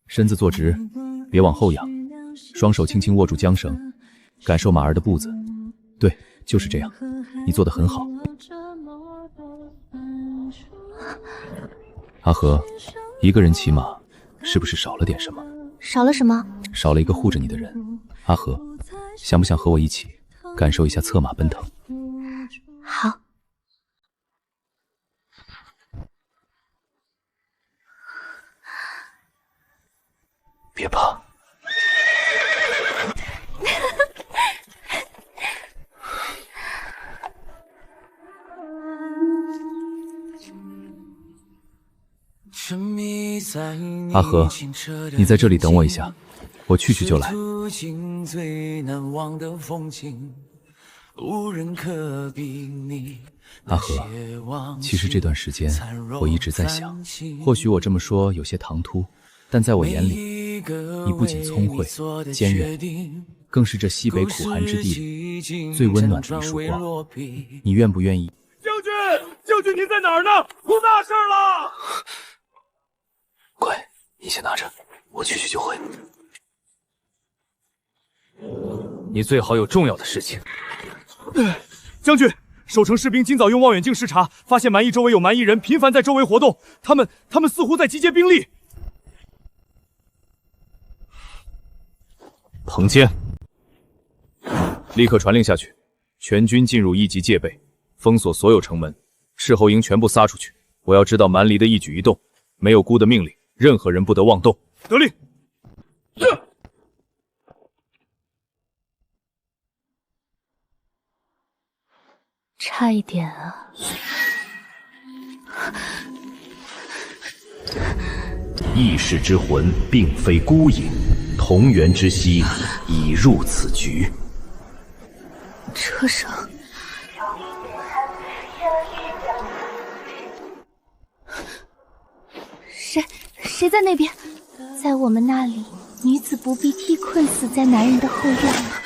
身子坐直，别往后仰，双手轻轻握住缰绳，感受马儿的步子。对，就是这样，你做得很好。阿和，一个人骑马，是不是少了点什么？少了什么？少了一个护着你的人。阿和，想不想和我一起感受一下策马奔腾？好。别怕。阿和，你在这里等我一下，我去就来。阿和，其实这段时间我一直在想，或许我这么说有些唐突，但在我眼里，你不仅聪慧、坚韧，更是这西北苦寒之地里最温暖的一束光。你愿不愿意？将军您在哪儿呢？出大事了！快，你先拿着，我去就回。你最好有重要的事情。将军，守城士兵今早用望远镜视察，发现蛮夷周围有蛮夷人频繁在周围活动，他们似乎在集结兵力。彭坚，立刻传令下去，全军进入1级戒备，封锁所有城门，斥候营全部撒出去。我要知道蛮离的一举一动，没有孤的命令，任何人不得妄动。得令。差一点啊！异世之魂并非孤影，同源之息已入此局。车上，谁在那边？在我们那里，女子不必替困死在男人的后院了。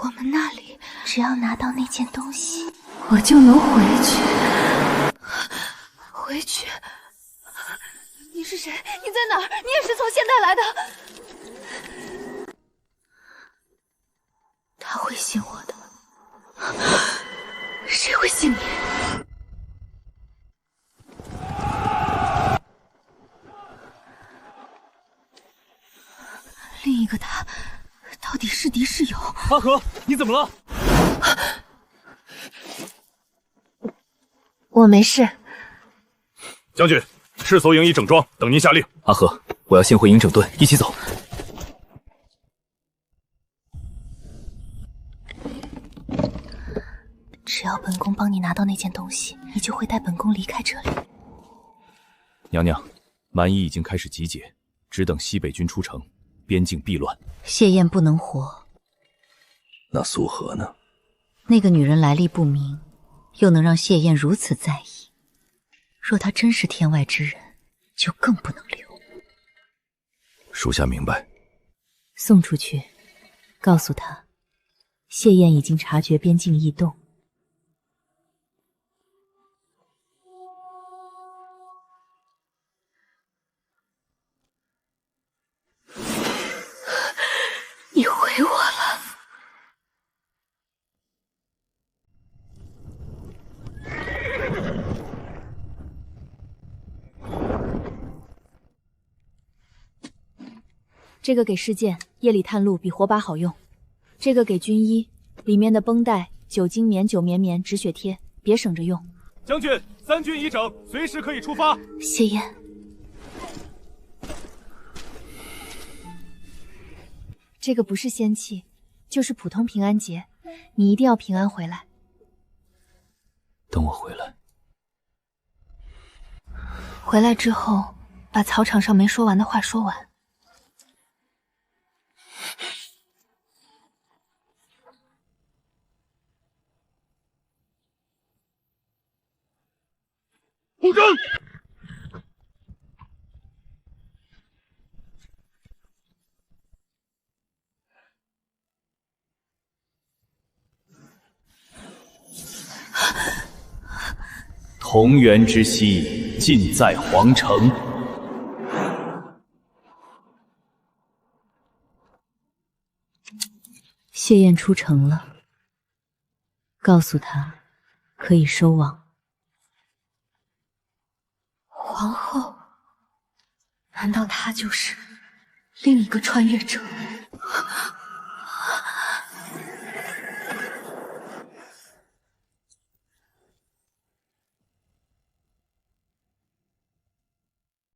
我们那里，只要拿到那件东西，我就能回去。回去？你是谁？你在哪儿？你也是从现代来的？他会信我的。谁会信你？另一个他到底是敌是友？阿和，你怎么了？我没事。将军，赤搜营已整装，等您下令。阿和，我要先回营整顿，一起走。只要本宫帮你拿到那件东西，你就会带本宫离开这里。娘娘，蛮夷已经开始集结，只等西北军出城，边境必乱。谢燕不能活。那苏荷呢？那个女人来历不明，又能让谢燕如此在意。若她真是天外之人，就更不能留。属下明白。送出去，告诉她，谢燕已经察觉边境异动。你回我了。这个给侍剑，夜里探路比火把好用。这个给军医，里面的绷带、酒精棉、9棉、止血贴，别省着用。将军，3军已整，随时可以出发。谢燕，这个不是仙气，就是普通平安结，你一定要平安回来。等我回来。回来之后，把草场上没说完的话说完。布阵！同源之息尽在皇城。谢燕出城了，告诉她可以收网。皇后，难道她就是另一个穿越者？